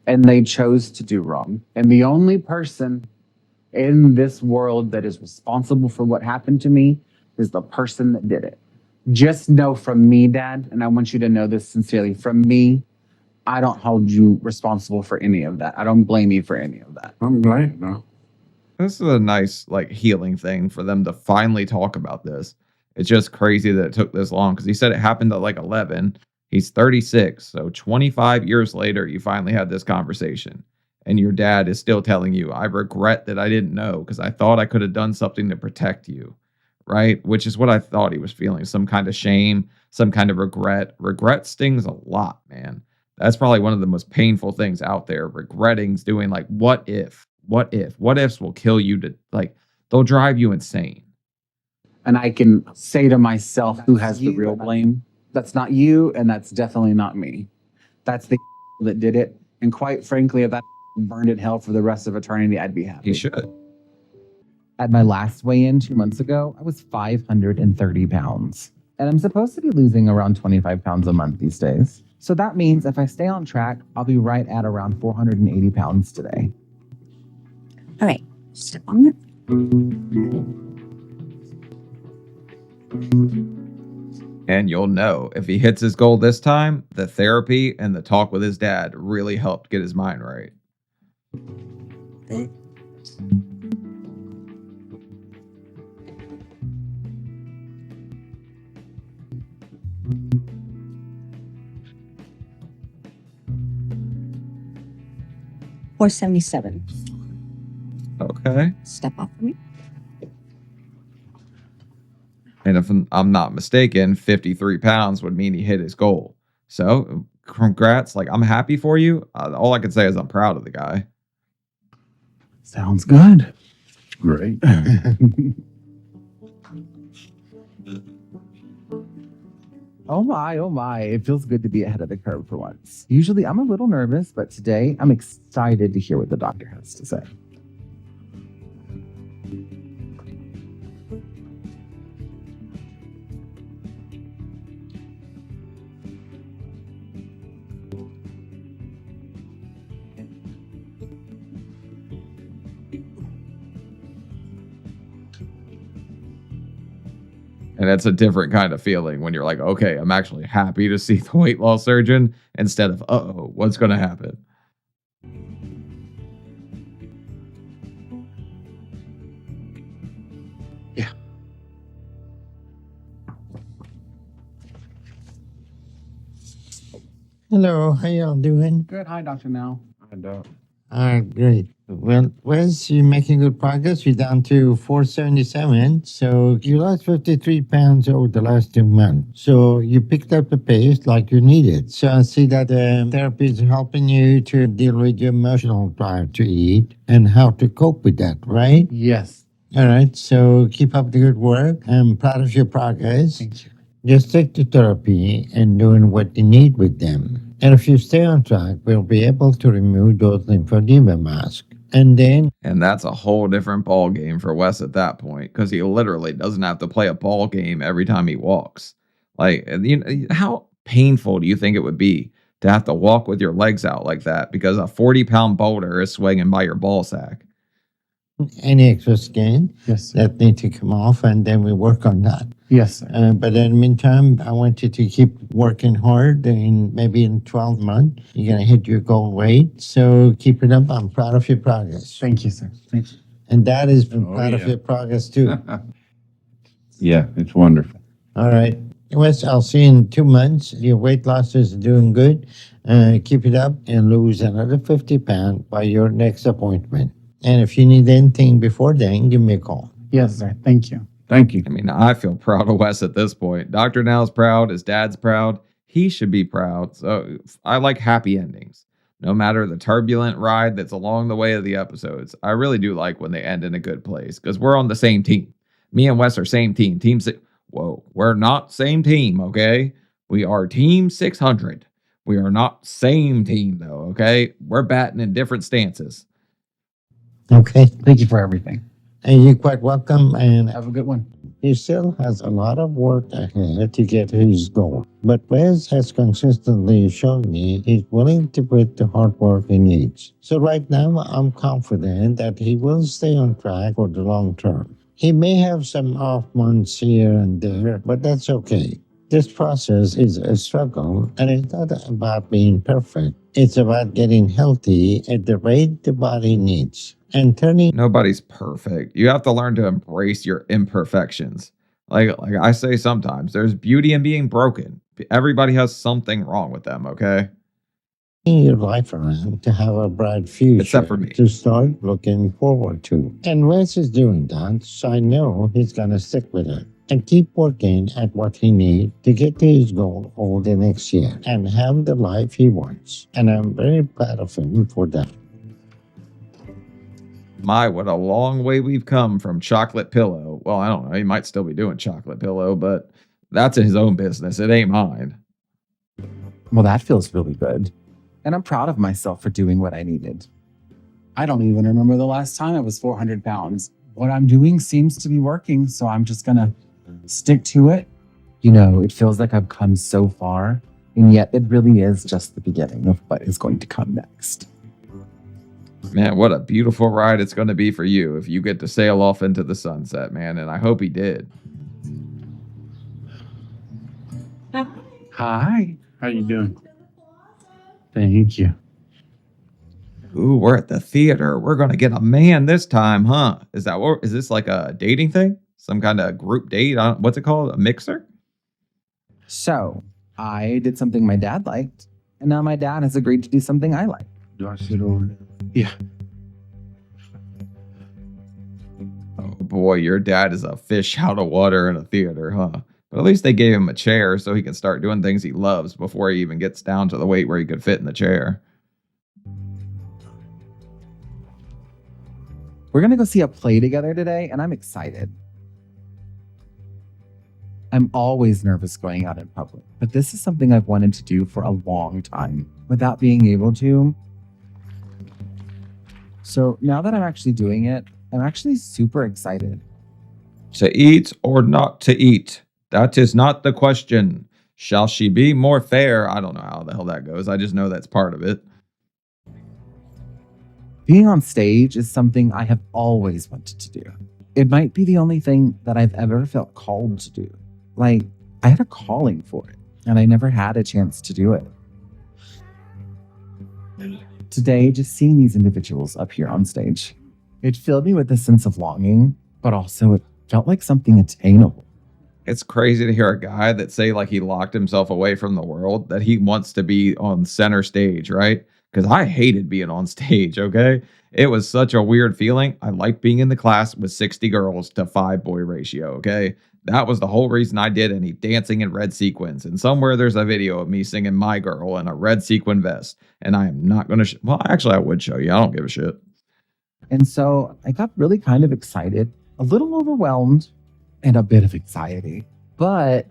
and they chose to do wrong. And the only person in this world that is responsible for what happened to me is the person that did it. Just know from me, Dad, and I want you to know this sincerely, from me, I don't hold you responsible for any of that. I don't blame you for any of that. I'm glad, no. This is a nice, healing thing for them to finally talk about this. It's just crazy that it took this long because he said it happened at 11. He's 36. So 25 years later, you finally had this conversation. And your dad is still telling you, I regret that I didn't know because I thought I could have done something to protect you. Right? Which is what I thought he was feeling. Some kind of shame, some kind of regret. Regret stings a lot, man. That's probably one of the most painful things out there. Regretting's doing what if? What ifs will kill you they'll drive you insane. And I can say to myself, who has the real blame? That's not you, and that's definitely not me. That's the that did it. And quite frankly, if that burned in hell for the rest of eternity, I'd be happy. He should. At my last weigh-in 2 months ago, I was 530 pounds. And I'm supposed to be losing around 25 pounds a month these days. So that means if I stay on track, I'll be right at around 480 pounds today. All right, step on it. And you'll know if he hits his goal this time, the therapy and the talk with his dad really helped get his mind right. $477. Okay. Step off for me. And if I'm not mistaken, 53 pounds would mean he hit his goal. So congrats. I'm happy for you. All I can say is I'm proud of the guy. Sounds good. Great. Oh my. It feels good to be ahead of the curve for once. Usually I'm a little nervous, but today I'm excited to hear what the doctor has to say. And it's a different kind of feeling when you're like, okay, I'm actually happy to see the weight loss surgeon instead of, uh-oh, what's going to happen? Yeah. Hello, how y'all doing? Good. Hi, Dr. Now. I don't. All right, great. Well, Wes, you're making good progress. You're down to 477. So you lost 53 pounds over the last 2 months. So you picked up the pace like you needed. So I see that therapy is helping you to deal with your emotional drive to eat and how to cope with that, right? Yes. All right. So keep up the good work. I'm proud of your progress. Thank you. Just stick to therapy and doing what you need with them. And if you stay on track, we'll be able to remove those lymphedema masks. And then And that's a whole different ball game for Wes at that point, because he literally doesn't have to play a ball game every time he walks. Like, you know, how painful do you think it would be to have to walk with your legs out like that because a 40-pound boulder is swinging by your ball sack? any extra skin Yes. that need to come off, and then we work on that. Yes, sir. But in the meantime, I want you to keep working hard. And maybe in 12 months, you're going to hit your goal weight. So keep it up. I'm proud of your progress. Thank you, sir. Thank you. And Dad has been Oh, proud of yeah. your progress too. Yeah, it's wonderful. All right. Wes, I'll see you in 2 months. Your weight loss is doing good. Keep it up and lose another 50 pounds by your next appointment. And if you need anything before then, give me a call. Yes, sir. Thank you. Thank you. I mean, I feel proud of Wes at this point. Dr. Now's proud. His dad's proud. He should be proud. So I like happy endings. No matter the turbulent ride that's along the way of the episodes, I really do like when they end in a good place because we're on the same team. Me and Wes are same team. Whoa, we're not same team, okay? We are Team 600. We are not same team, though, okay? We're batting in different stances. Okay. Thank you for everything. And you're quite welcome. And Have a good one. he still has a lot of work ahead to get his goal. But Wes has consistently shown me he's willing to put the hard work he needs. So right now, I'm confident that he will stay on track for the long term. He may have some off months here and there, but that's okay. This process is a struggle, and it's not about being perfect. It's about getting healthy at the rate the body needs and turning. Nobody's perfect. You have to learn to embrace your imperfections. Like I say sometimes, there's beauty in being broken. Everybody has something wrong with them, okay? Your life around to have a bright future Except for me. to start looking forward to. And Wes is doing that, so I know he's going to stick with it and keep working at what he needs to get to his goal over the next year and have the life he wants. And I'm very proud of him for that. My, what a long way we've come from chocolate pillow. Well, I don't know. He might still be doing chocolate pillow, but that's his own business. It ain't mine. Well, that feels really good. And I'm proud of myself for doing what I needed. I don't even remember the last time I was 400 pounds. What I'm doing seems to be working, so I'm just going to stick to it. You know, it feels like I've come so far, and yet it really is just the beginning of what is going to come next. Man, what a beautiful ride it's going to be for you if you get to sail off into the sunset, man. And I hope he did. Hi. How you doing? Thank you. Ooh, we're at the theater. We're going to get a man this time, huh? Is this like a dating thing? Some kind of group date? What's it called? A mixer? So, I did something my dad liked, and now my dad has agreed to do something I like. Do I sit over there? Yeah. Oh boy, your dad is a fish out of water in a theater, huh? But at least they gave him a chair so he can start doing things he loves before he even gets down to the weight where he could fit in the chair. We're going to go see a play together today, and I'm excited. I'm always nervous going out in public, but this is something I've wanted to do for a long time without being able to. So now that I'm actually doing it, I'm actually super excited. To eat or not to eat? That is not the question. Shall she be more fair? I don't know how the hell that goes. I just know that's part of it. Being on stage is something I have always wanted to do. It might be the only thing that I've ever felt called to do. Like, I had a calling for it, and I never had a chance to do it. Today, just seeing these individuals up here on stage, it filled me with a sense of longing, but also it felt like something attainable. It's crazy to hear a guy that say like he locked himself away from the world, that he wants to be on center stage, right? Because I hated being on stage, okay? It was such a weird feeling. I liked being in the class with 60 girls to 5 boy ratio, okay? That was the whole reason I did any dancing in red sequins. And somewhere there's a video of me singing My Girl in a red sequin vest. And I am not going to, well, actually I would show you. I don't give a shit. And so I got really kind of excited, a little overwhelmed, and a bit of anxiety. But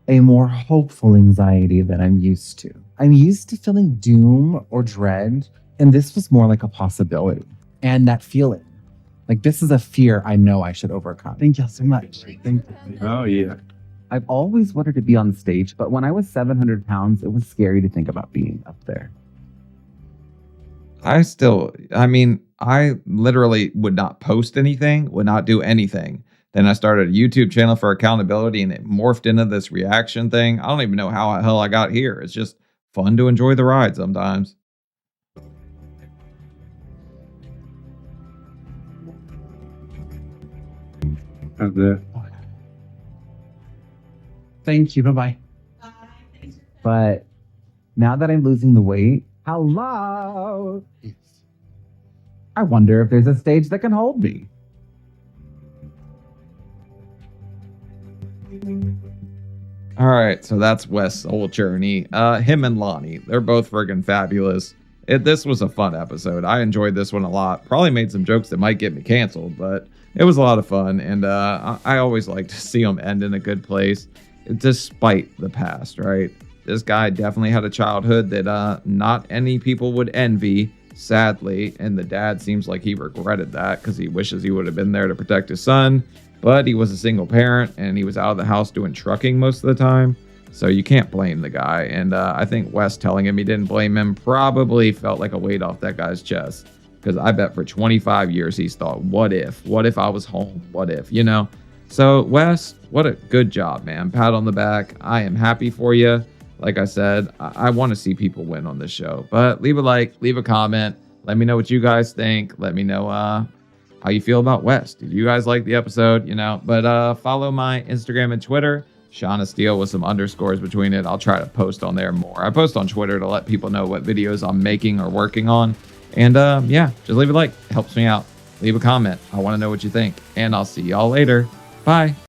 a more hopeful anxiety than I'm used to. I'm used to feeling doom or dread, and this was more like a possibility. And that feeling, like this is a fear I know I should overcome. Thank you so much. Thank you. Oh, yeah. I've always wanted to be on stage, but when I was 700 pounds, it was scary to think about being up there. I literally would not post anything, would not do anything. Then I started a YouTube channel for accountability and it morphed into this reaction thing. I don't even know how the hell I got here. It's just fun to enjoy the ride sometimes. How's that? Thank you. Bye-bye. But now that I'm losing the weight, hello. I wonder if there's a stage that can hold me. All right, so that's Wes' whole journey. Him and Lonnie, they're both friggin' fabulous. This was a fun episode. I enjoyed this one a lot. Probably made some jokes that might get me canceled, but it was a lot of fun. And I always like to see them end in a good place, despite the past, right? This guy definitely had a childhood that not any people would envy, sadly. And the dad seems like he regretted that because he wishes he would have been there to protect his son. But he was a single parent and he was out of the house doing trucking most of the time. So you can't blame the guy. And I think Wes telling him he didn't blame him probably felt like a weight off that guy's chest. Because I bet for 25 years he's thought, what if? What if I was home? What if? You know? So Wes, what a good job, man. Pat on the back. I am happy for you. Like I said, I want to see people win on this show. But leave a like, leave a comment. Let me know what you guys think. Let me know how you feel about Wes. Did you guys like the episode? You know, but follow my Instagram and Twitter, Seanofsteelyt with some underscores between it. I'll try to post on there more. I post on Twitter to let people know what videos I'm making or working on. And yeah, just leave a like. It helps me out. Leave a comment. I want to know what you think. And I'll see y'all later. Bye.